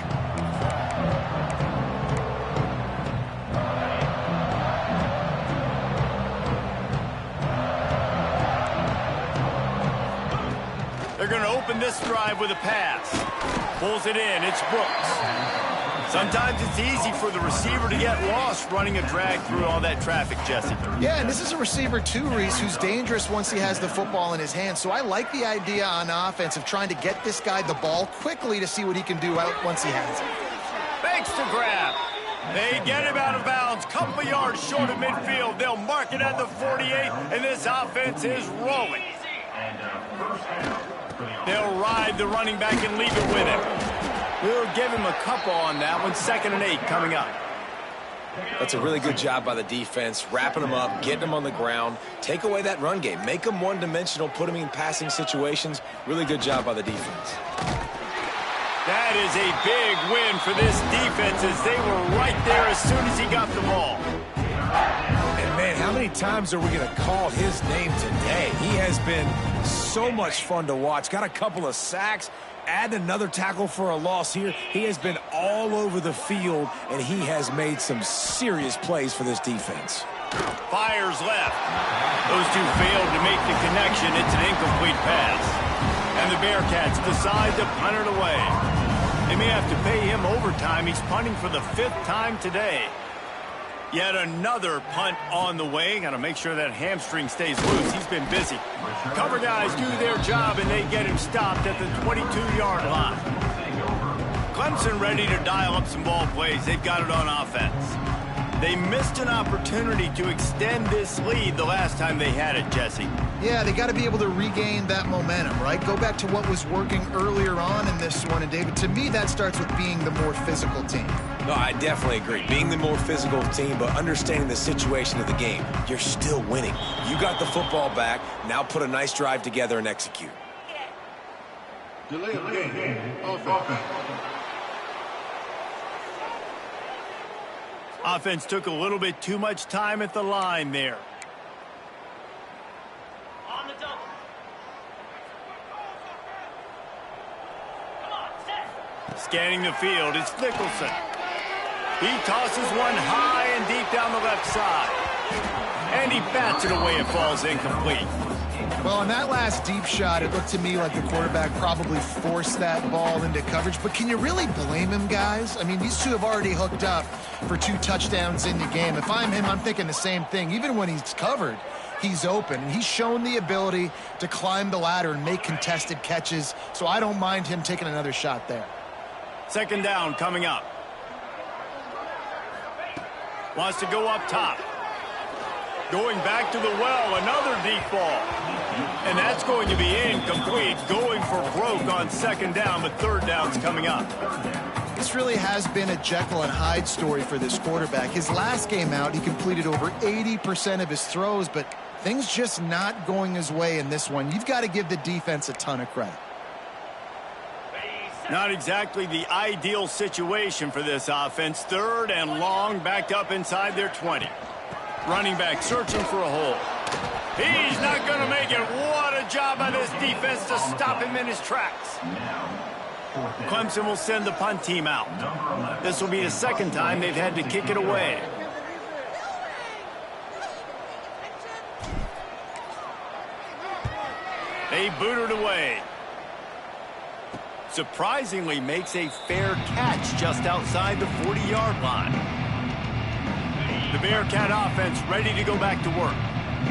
They're going to open this drive with a pass. Pulls it in. It's Brooks. Sometimes it's easy for the receiver to get lost running a drag through all that traffic, Jesse. Yeah, and this is a receiver too, Reese, who's dangerous once he has the football in his hands. So I like the idea on offense of trying to get this guy the ball quickly to see what he can do out once he has it. Fakes the grab. They get him out of bounds. Couple of yards short of midfield. They'll mark it at the 48, and this offense is rolling. They'll ride the running back and leave it with him. We'll give him a couple on that one. 2nd and 8 coming up. That's a really good job by the defense, wrapping them up, getting them on the ground. Take away that run game. Make them one-dimensional, put them in passing situations. Really good job by the defense. That is a big win for this defense as they were right there as soon as he got the ball. And, man, how many times are we going to call his name today? He has been so much fun to watch. Got a couple of sacks. Add another tackle for a loss here. He has been all over the field, and he has made some serious plays for this defense. Fires left. Those two failed to make the connection. It's an incomplete pass. And the Bearcats decide to punt it away. They may have to pay him overtime. He's punting for the 5th time today. Yet another punt on the way. Got to make sure that hamstring stays loose. He's been busy. Cover guys do their job, and they get him stopped at the 22-yard line. Clemson ready to dial up some ball plays. They've got it on offense. They missed an opportunity to extend this lead the last time they had it, Jesse. Yeah, they got to be able to regain that momentum, right? Go back to what was working earlier on in this one. And, David, to me, that starts with being the more physical team. No, I definitely agree. Being the more physical team, but understanding the situation of the game. You're still winning. You got the football back. Now put a nice drive together and execute. Delay of game. Offense. Offense took a little bit too much time at the line there. On the double. Come on, set. Scanning the field, it's Nicholson. He tosses one high and deep down the left side. And he bats it away. It falls incomplete. Well, on that last deep shot, it looked to me like the quarterback probably forced that ball into coverage. But can you really blame him, guys? I mean, these two have already hooked up for 2 touchdowns in the game. If I'm him, I'm thinking the same thing. Even when he's covered, he's open. And he's shown the ability to climb the ladder and make contested catches. So I don't mind him taking another shot there. 2nd down coming up. Wants to go up top. Going back to the well, another deep ball. And that's going to be incomplete. Going for broke on 2nd down, but 3rd down's coming up. This really has been a Jekyll and Hyde story for this quarterback. His last game out, he completed over 80% of his throws, but things just not going his way in this one. You've got to give the defense a ton of credit. Not exactly the ideal situation for this offense. 3rd and long, backed up inside their 20. Running back searching for a hole. He's not going to make it. What a job by this defense to stop him in his tracks. Clemson will send the punt team out. This will be the 2nd time they've had to kick it away. They boot it away. Surprisingly makes a fair catch just outside the 40-yard line. The Bearcat offense ready to go back to work.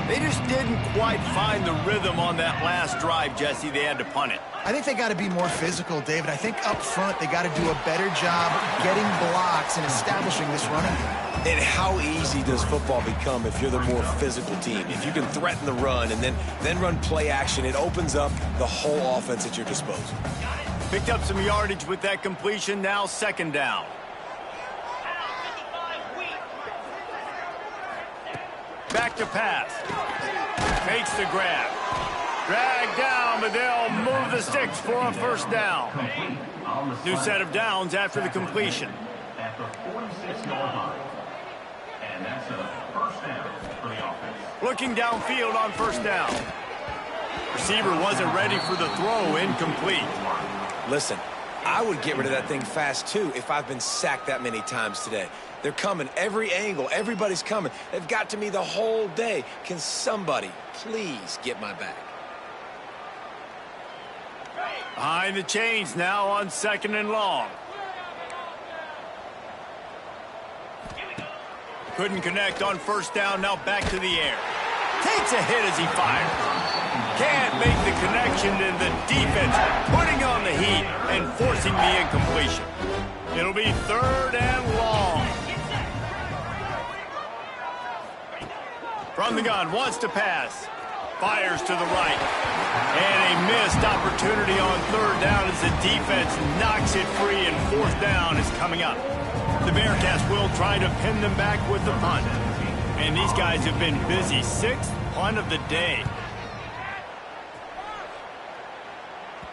They just didn't quite find the rhythm on that last drive, Jesse. They had to punt it. I think they got to be more physical, David. I think up front they got to do a better job getting blocks and establishing this running game. And how easy does football become if you're the more physical team? If you can threaten the run and then run play action, it opens up the whole offense at your disposal. Picked up some yardage with that completion. Now second down. Back to pass. Makes the grab. Drag down, but they'll move the sticks for a first down. New set of downs after the completion. At the 46-yard line. And that's a first down for the offense. Looking downfield on first down. Receiver wasn't ready for the throw. Incomplete. Listen, I would get rid of that thing fast, too, if I've been sacked that many times today. They're coming every angle. Everybody's coming. They've got to me the whole day. Can somebody please get my back? Behind the chains now on second and long. Couldn't connect on first down. Now back to the air. Takes a hit as he fires. Can't make the connection, and the defense putting on the heat and forcing the incompletion. It'll be third and long. From the gun, wants to pass. Fires to the right. And a missed opportunity on third down as the defense knocks it free, and fourth down is coming up. The Bearcats will try to pin them back with the punt. And these guys have been busy. Sixth punt of the day.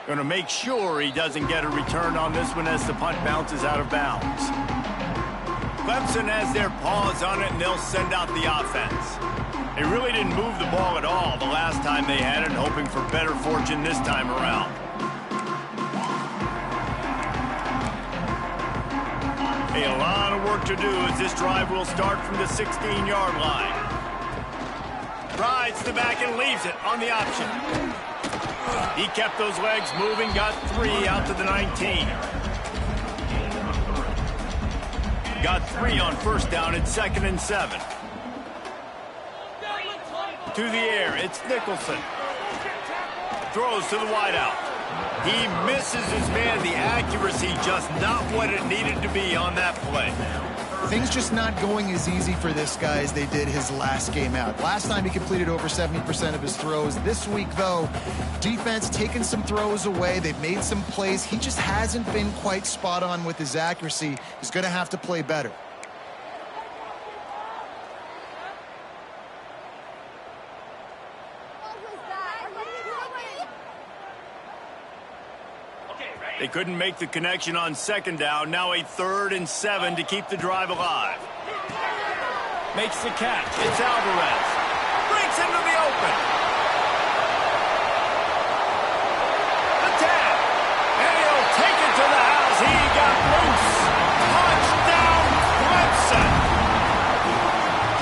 Going to make sure he doesn't get a return on this one as the punt bounces out of bounds. Clemson has their paws on it, and they'll send out the offense. They really didn't move the ball at all the last time they had it, hoping for better fortune this time around. A lot of work to do as this drive will start from the 16-yard line. Rides the back and leaves it on the option. He kept those legs moving, got 3 out to the 19. Got 3 on first down at 2nd and 7. To the air, it's Nicholson. Throws to the wideout. He misses his man. The accuracy just not what it needed to be on that play. Things just not going as easy for this guy as they did his last game out. Last time he completed over 70% of his throws. This week, though, defense taking some throws away. They've made some plays. He just hasn't been quite spot on with his accuracy. He's going to have to play better. They couldn't make the connection on second down. Now a 3rd and 7 to keep the drive alive. Makes the catch. It's Alvarez. Breaks into the open. The tap. And he'll take it to the house. He got loose. Touchdown, Clemson.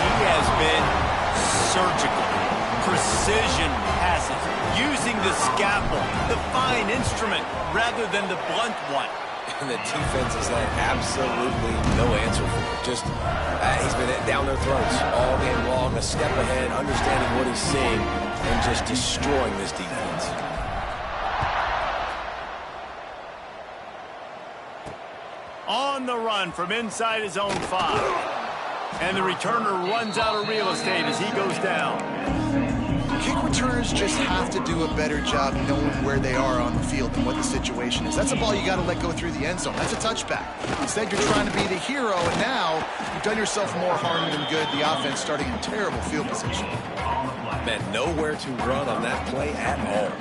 He has been surgical. Precision passes. Using the scalpel, the fine instrument, rather than the blunt one. And the defense has had absolutely no answer for it. Just, he's been down their throats all game long, a step ahead, understanding what he's seeing, and just destroying this defense. On the run from inside his own 5. And the returner runs out of real estate as he goes down. Kick returners just have to do a better job knowing where they are on the field and what the situation is. That's a ball you got to let go through the end zone. That's a touchback. Instead, you're trying to be the hero, and now you've done yourself more harm than good. The offense starting in terrible field position. Man, nowhere to run on that play at all.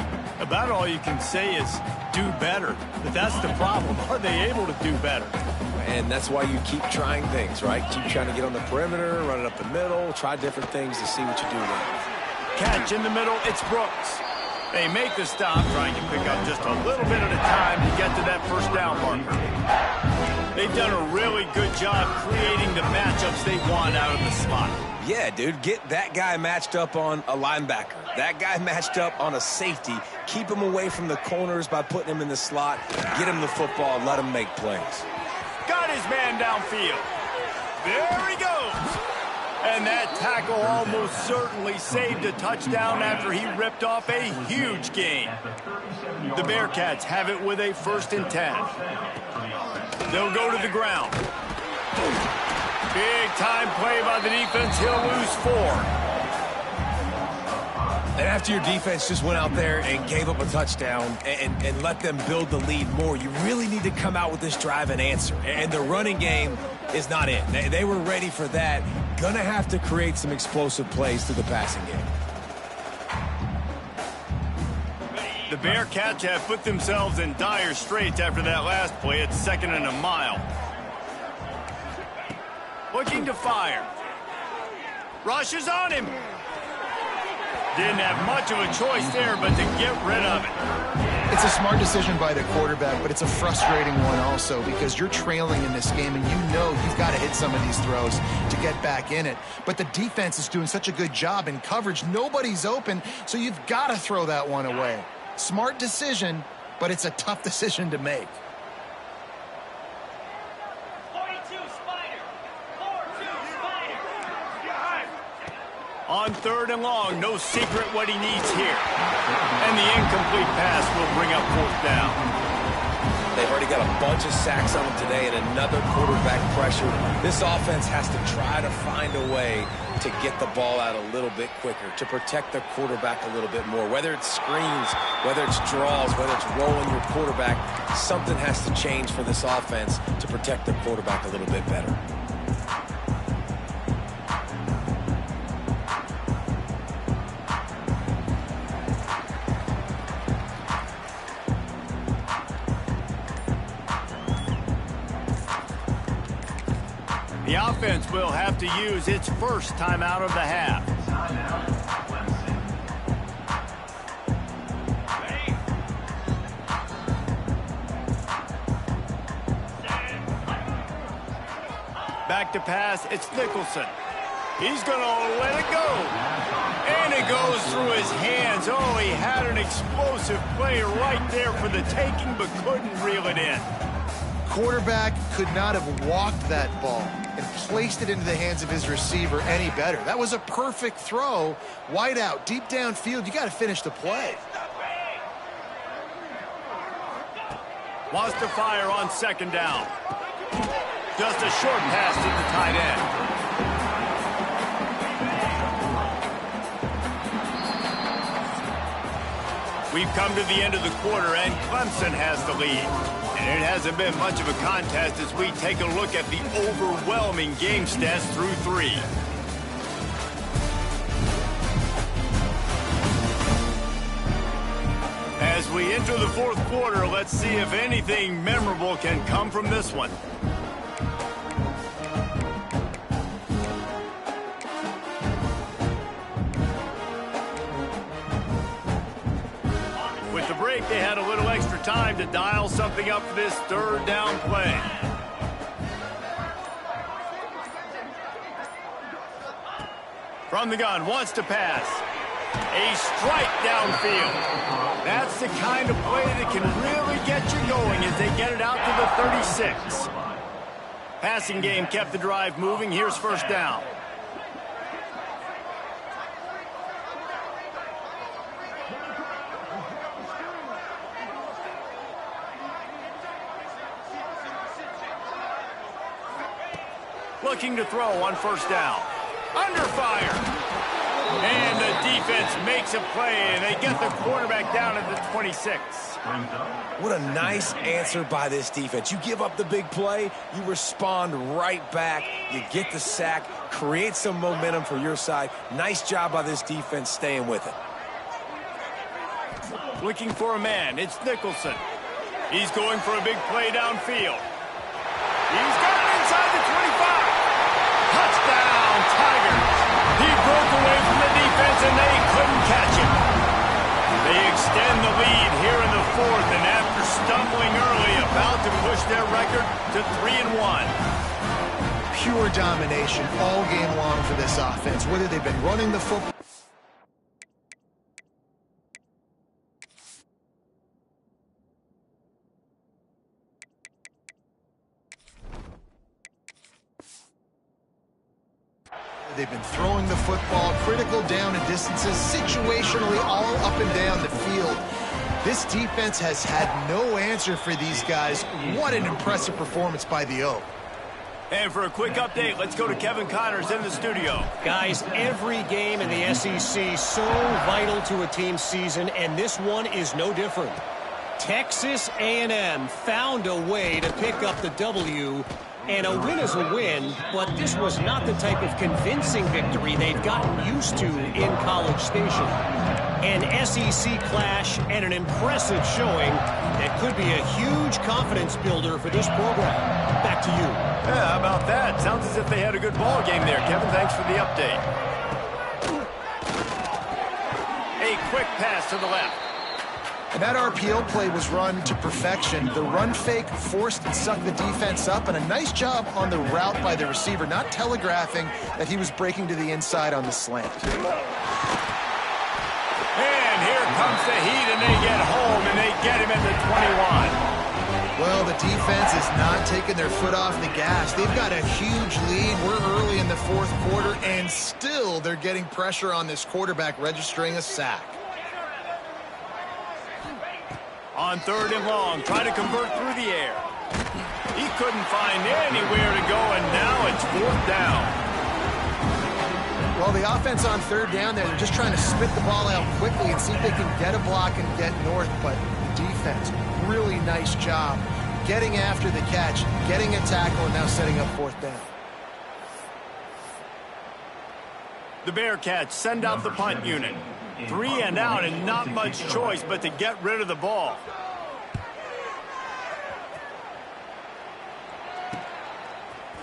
About all you can say is do better. But that's the problem. Are they able to do better? And that's why you keep trying things, right? Keep trying to get on the perimeter, run it up the middle, try different things to see what you do well. Catch in the middle, it's Brooks. They make the stop, trying to pick up just a little bit at a time to get to that first down marker. They've done a really good job creating the matchups they want out of the slot. Yeah, dude, get that guy matched up on a linebacker. That guy matched up on a safety. Keep him away from the corners by putting him in the slot. Get him the football, let him make plays. Got his man downfield. There he goes. And that tackle almost certainly saved a touchdown after he ripped off a huge gain. The Bearcats have it with a 1st and 10. They'll go to the ground. Big time play by the defense. He'll lose 4. And after your defense just went out there and gave up a touchdown and let them build the lead more, you really need to come out with this drive and answer. And the running game is not it. They were ready for that. Gonna have to create some explosive plays through the passing game. The Bearcats have put themselves in dire straits after that last play. It's 2nd and a mile. Looking to fire. Rushes on him. Didn't have much of a choice there, but to get rid of it. It's a smart decision by the quarterback, but it's a frustrating one also because you're trailing in this game and you know you've got to hit some of these throws to get back in it. But the defense is doing such a good job in coverage. Nobody's open, so you've got to throw that one away. Smart decision, but it's a tough decision to make. 42 Spider. 4-2 Spider. On 3rd and long, no secret what he needs here. And the incomplete pass will bring up 4th down. They've already got a bunch of sacks on them today and another quarterback pressure. This offense has to try to find a way to get the ball out a little bit quicker, to protect the quarterback a little bit more. Whether it's screens, whether it's draws, whether it's rolling your quarterback, something has to change for this offense to protect the quarterback a little bit better. The offense will have to use its first timeout of the half. Back to pass, it's Nicholson. He's going to let it go. And it goes through his hands. Oh, he had an explosive play right there for the taking, but couldn't reel it in. Quarterback could not have walked that ball and placed it into the hands of his receiver any better. That was a perfect throw. Wide out, deep downfield. You got to finish the play. Wants to fire on 2nd down. Just a short pass to the tight end. We've come to the end of the quarter, and Clemson has the lead. And it hasn't been much of a contest as we take a look at the overwhelming game stats through 3. As we enter the 4th quarter, let's see if anything memorable can come from this one. With the break, they had a little extra time to dial something up for this 3rd down play. From the gun, wants to pass. A strike downfield. That's the kind of play that can really get you going as they get it out to the 36. Passing game kept the drive moving. Here's 1st down. Looking to throw on 1st down. Under fire. And the defense makes a play, and they get the quarterback down at the 26. What a nice answer by this defense. You give up the big play, you respond right back, you get the sack, create some momentum for your side. Nice job by this defense staying with it. Looking for a man, it's Nicholson. He's going for a big play downfield. He's got it inside the 25. Touchdown, Tigers. He broke away from the defense, and they couldn't catch him. They extend the lead here in the 4th, and after stumbling early, about to push their record to 3-1. pure domination all game long for this offense, whether they've been running the football. They've been throwing the football, critical down and distances, situationally all up and down the field. This defense has had no answer for these guys. What an impressive performance by the O. And for a quick update, let's go to Kevin Connors in the studio. Guys, every game in the SEC so vital to a team's season, and this one is no different. Texas A&M found a way to pick up the W. And a win is a win, but this was not the type of convincing victory they've gotten used to in College Station. An SEC clash and an impressive showing that could be a huge confidence builder for this program. Back to you. Yeah, how about that? Sounds as if they had a good ball game there. Kevin, thanks for the update. A quick pass to the left. And that RPO play was run to perfection. The run fake forced and sucked the defense up, and a nice job on the route by the receiver, not telegraphing that he was breaking to the inside on the slant. And here comes the heat, and they get home, and they get him at the 21. Well, the defense is not taking their foot off the gas. They've got a huge lead. We're early in the fourth quarter, and still they're getting pressure on this quarterback, registering a sack. On 3rd and long, try to convert through the air. He couldn't find anywhere to go, and now it's 4th down. Well, the offense on 3rd down there, they're just trying to spit the ball out quickly and see if they can get a block and get north, but the defense, really nice job getting after the catch, getting a tackle, and now setting up 4th down. The Bearcats send out the punt unit. 3 and out, and not much choice but to get rid of the ball.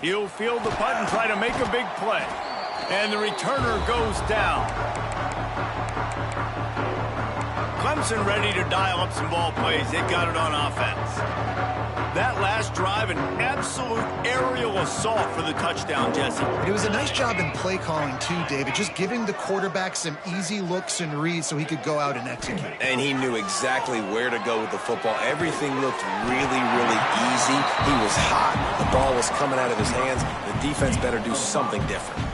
He'll field the punt and try to make a big play. And the returner goes down. Clemson ready to dial up some ball plays. They've got it on offense. That last drive, an absolute aerial assault for the touchdown, Jesse. It was a nice job in play calling, too, David, just giving the quarterback some easy looks and reads so he could go out and execute. And he knew exactly where to go with the football. Everything looked really, really easy. He was hot. The ball was coming out of his hands. The defense better do something different.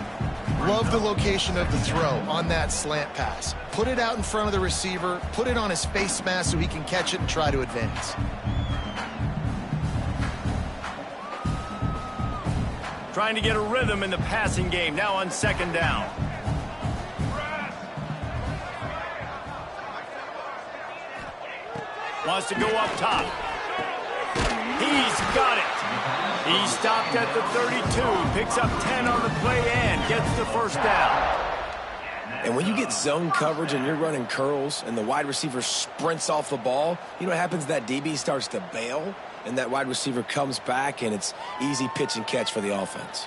Love the location of the throw on that slant pass. Put it out in front of the receiver, put it on his face mask so he can catch it and try to advance. Trying to get a rhythm in the passing game, now on 2nd down. Wants to go up top. He's got it. He stopped at the 32, picks up 10 on the play and gets the 1st down. And when you get zone coverage and you're running curls and the wide receiver sprints off the ball, you know what happens? That DB starts to bail, and that wide receiver comes back, and it's easy pitch and catch for the offense.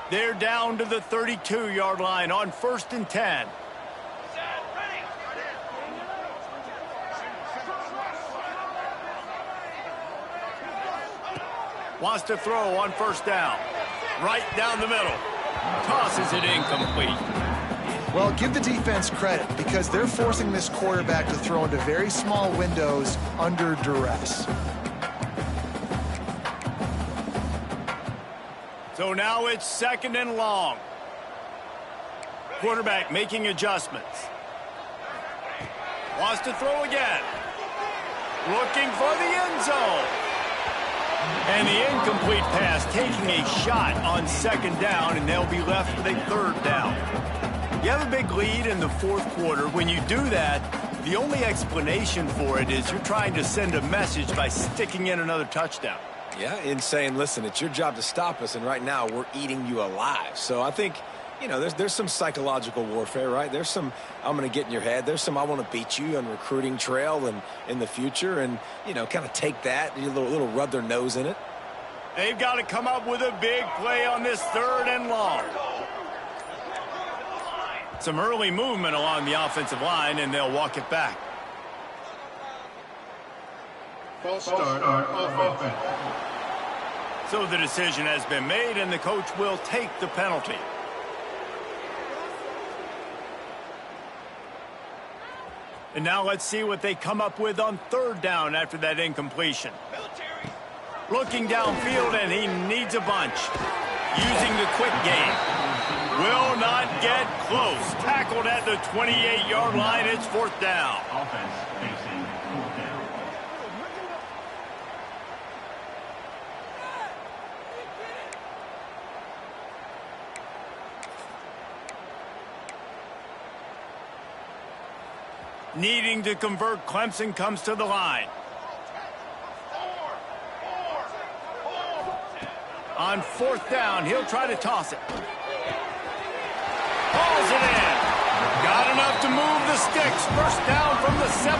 They're down to the 32-yard line on 1st and 10. Wants to throw on 1st down. Right down the middle. Tosses it incomplete. Well, give the defense credit because they're forcing this quarterback to throw into very small windows under duress. So now it's 2nd and long. Quarterback making adjustments. Wants to throw again. Looking for the end zone. And the incomplete pass taking a shot on 2nd down, and they'll be left with a 3rd down. You have a big lead in the 4th quarter. When you do that, the only explanation for it is you're trying to send a message by sticking in another touchdown. Yeah, and saying, listen, it's your job to stop us, and right now we're eating you alive. So I think, you know, there's some psychological warfare, right? There's some, I'm going to get in your head. There's some, I want to beat you on recruiting trail and in the future, and, you know, kind of take that, a little rub their nose in it. They've got to come up with a big play on this 3rd and long. Some early movement along the offensive line, and they'll walk it back. False start on offense. So the decision has been made, and the coach will take the penalty. And now let's see what they come up with on third down after that incompletion. Looking downfield, and he needs a bunch. Using the quick game. Will not get close. Tackled at the 28-yard line. It's fourth down. Offense facing fourth down. Needing to convert, Clemson comes to the line. On fourth down, he'll try to toss it. Hauls it in. Got enough to move the sticks. First down from the 17.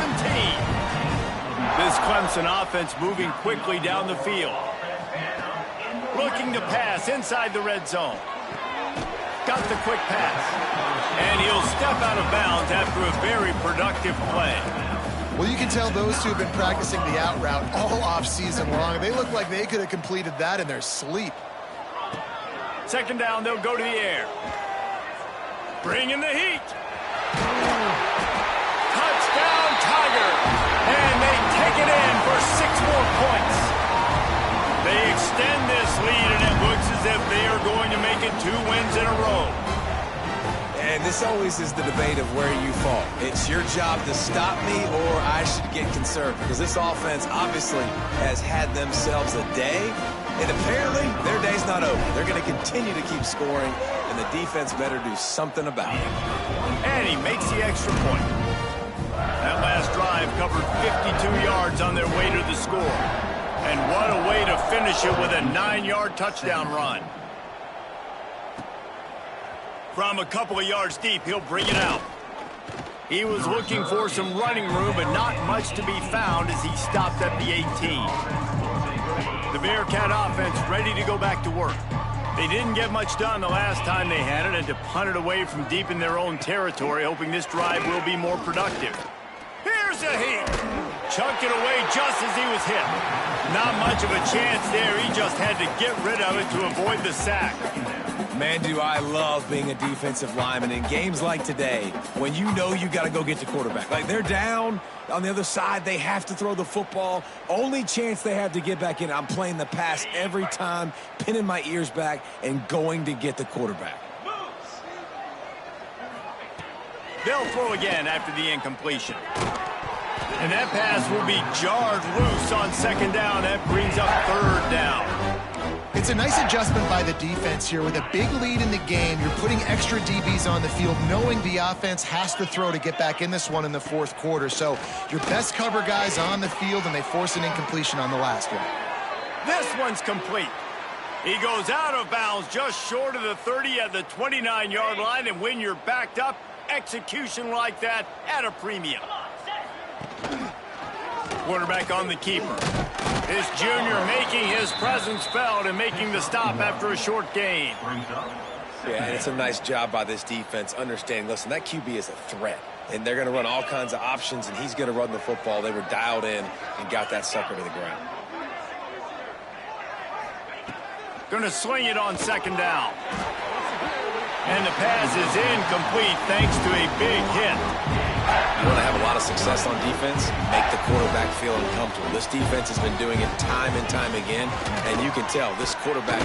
This Clemson offense moving quickly down the field. Looking to pass inside the red zone. Got the quick pass. And he'll step out of bounds after a very productive play. Well, you can tell those two have been practicing the out route all off-season long. They look like they could have completed that in their sleep. Second down, they'll go to the air. Bring in the heat. Touchdown, Tiger. And they take it in for 6 more points. They extend this lead, and it looks as if they are going to make it 2 wins in a row. And this always is the debate of where you fall. It's your job to stop me, or I should get conservative. Because this offense obviously has had themselves a day, and apparently their day's not over. They're going to continue to keep scoring, and the defense better do something about it. And he makes the extra point. That last drive covered 52 yards on their way to the score. And what a way to finish it with a 9-yard touchdown run. From a couple of yards deep, he'll bring it out. He was looking for some running room, but not much to be found as he stopped at the 18. The Bearcat offense ready to go back to work. They didn't get much done the last time they had it, and to punt it away from deep in their own territory, hoping this drive will be more productive. Here's a heat. Chucked it away just as he was hit. Not much of a chance there. He just had to get rid of it to avoid the sack. Man, do I love being a defensive lineman in games like today when you know you got to go get the quarterback. Like, they're down on the other side. They have to throw the football. Only chance they have to get back in, I'm playing the pass every time, pinning my ears back and going to get the quarterback. They'll throw again after the incompletion. And that pass will be jarred loose on second down. That brings up third down. It's a nice adjustment by the defense here. With a big lead in the game, you're putting extra DBs on the field, knowing the offense has to throw to get back in this one in the fourth quarter. So your best cover guys on the field, and they force an incompletion on the last one. This one's complete. He goes out of bounds just short of the 30 at the 29-yard line, and when you're backed up, execution like that at a premium. Quarterback on the keeper. This junior making his presence felt and making the stop after a short gain. Yeah, and it's a nice job by this defense understanding, listen, that QB is a threat. And they're going to run all kinds of options, and he's going to run the football. They were dialed in and got that sucker to the ground. Going to swing it on second down. And the pass is incomplete thanks to a big hit. You want to have a lot of success on defense, make the quarterback feel uncomfortable. This defense has been doing it time and time again, and you can tell this quarterback.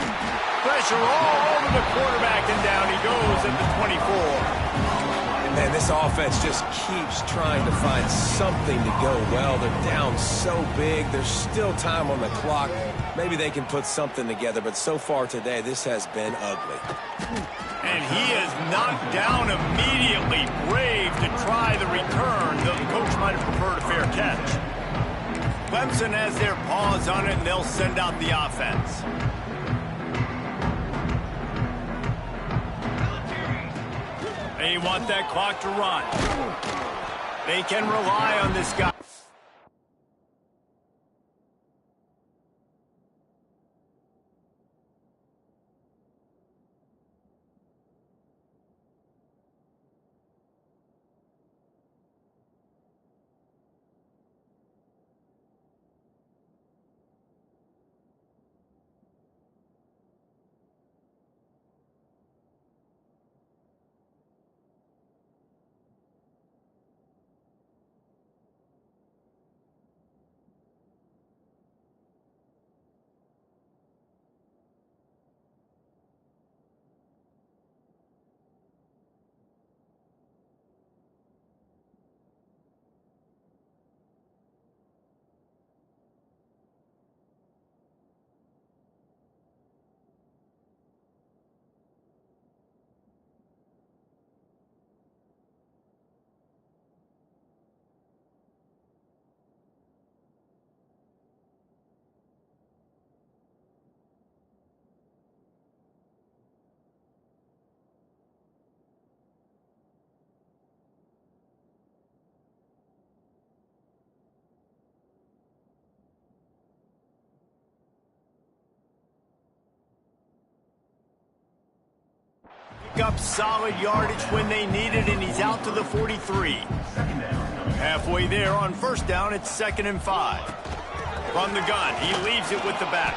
Pressure all over the quarterback, and down he goes at the 24. And man, this offense just keeps trying to find something to go well. They're down so big. There's still time on the clock. Maybe they can put something together, but so far today, this has been ugly. And he is knocked down immediately. Brave to try the return, though the coach might have preferred a fair catch. Clemson has their paws on it, and they'll send out the offense. They want that clock to run. They can rely on this guy. pick up solid yardage when they need it, and he's out to the 43. Halfway there on first down, it's 2nd and 5. From the gun, he leaves it with the back.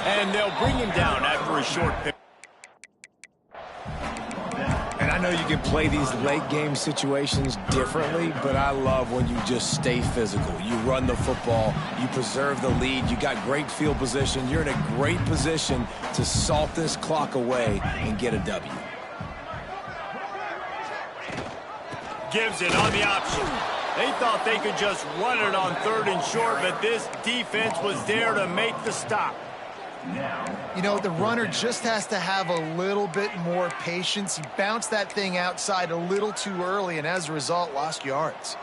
And they'll bring him down after a short pick. And I know you can play these late game situations differently, but I love when you just stay physical. You run the football, you preserve the lead, you got great field position, you're in a great position to salt this clock away and get a W. Gives it on the option. They thought they could just run it on 3rd and short, but this defense was there to make the stop. You know, the runner just has to have a little bit more patience. He bounced that thing outside a little too early, and as a result, lost yards.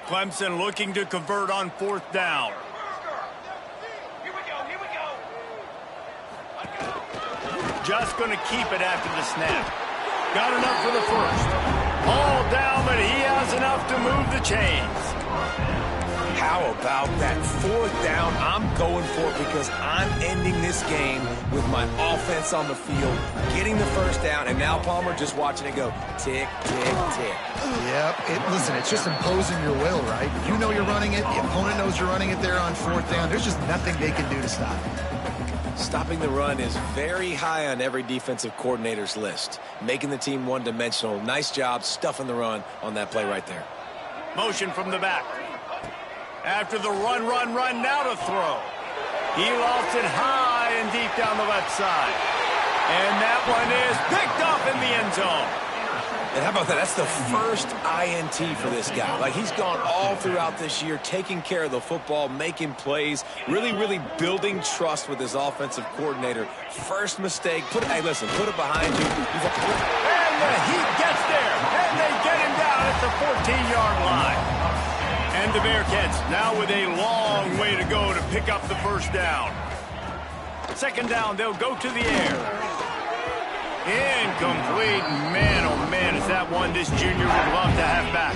Clemson looking to convert on 4th down. Here we go, here we go. Just going to keep it after the snap. Got enough for the first. All down, but he has enough to move the chains. How about that 4th down? I'm going for it because I'm ending this game with my offense on the field, getting the first down, and now, Palmer, just watching it go tick, tick, tick. Yep. Listen, it's just imposing your will, right? You know you're running it. The opponent knows you're running it there on 4th down. There's just nothing they can do to stop it. Stopping the run is very high on every defensive coordinator's list. Making the team one-dimensional. Nice job stuffing the run on that play right there. Motion from the back. After the run, now to throw. He lost it high and deep down the left side. And that one is picked up in the end zone. And how about that? That's the first INT for this guy. Like, he's gone all throughout this year, taking care of the football, making plays, really building trust with his offensive coordinator. First mistake. Hey, listen, put it behind you. And the Heat gets there. And they get him down at the 14-yard line. And the Bearcats now with a long way to go to pick up the first down. 2nd down, they'll go to the air. Incomplete. Man, oh man, is that one this junior would love to have back.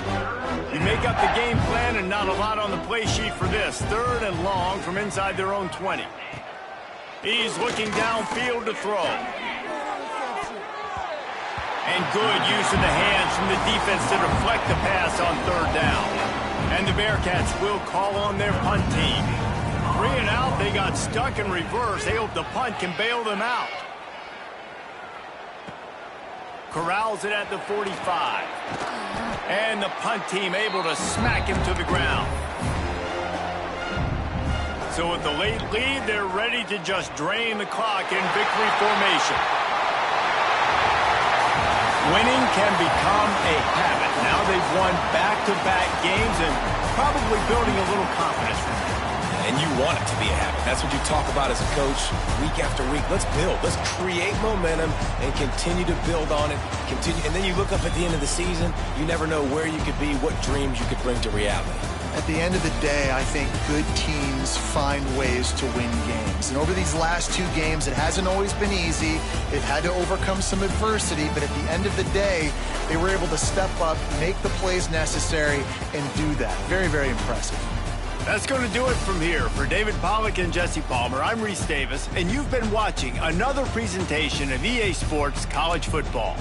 You make up the game plan and not a lot on the play sheet for this. 3rd and long from inside their own 20. He's looking downfield to throw. And good use of the hands from the defense to deflect the pass on 3rd down. And the Bearcats will call on their punt team. 3 and out, they got stuck in reverse. They hope the punt can bail them out. Corrals it at the 45. And the punt team able to smack him to the ground. So with the late lead, they're ready to just drain the clock in victory formation. Winning can become a habit. Now they've won back-to-back games and probably building a little confidence from it. And you want it to be a habit. That's what you talk about as a coach week after week. Let's build. Let's create momentum and continue to build on it. And then you look up at the end of the season, you never know where you could be, what dreams you could bring to reality. At the end of the day, I think good teams find ways to win games. And over these last 2 games, it hasn't always been easy. They've had to overcome some adversity, but at the end of the day, they were able to step up, make the plays necessary, and do that. Very, very impressive. That's going to do it from here. For David Pollack and Jesse Palmer, I'm Reese Davis, and you've been watching another presentation of EA Sports College Football.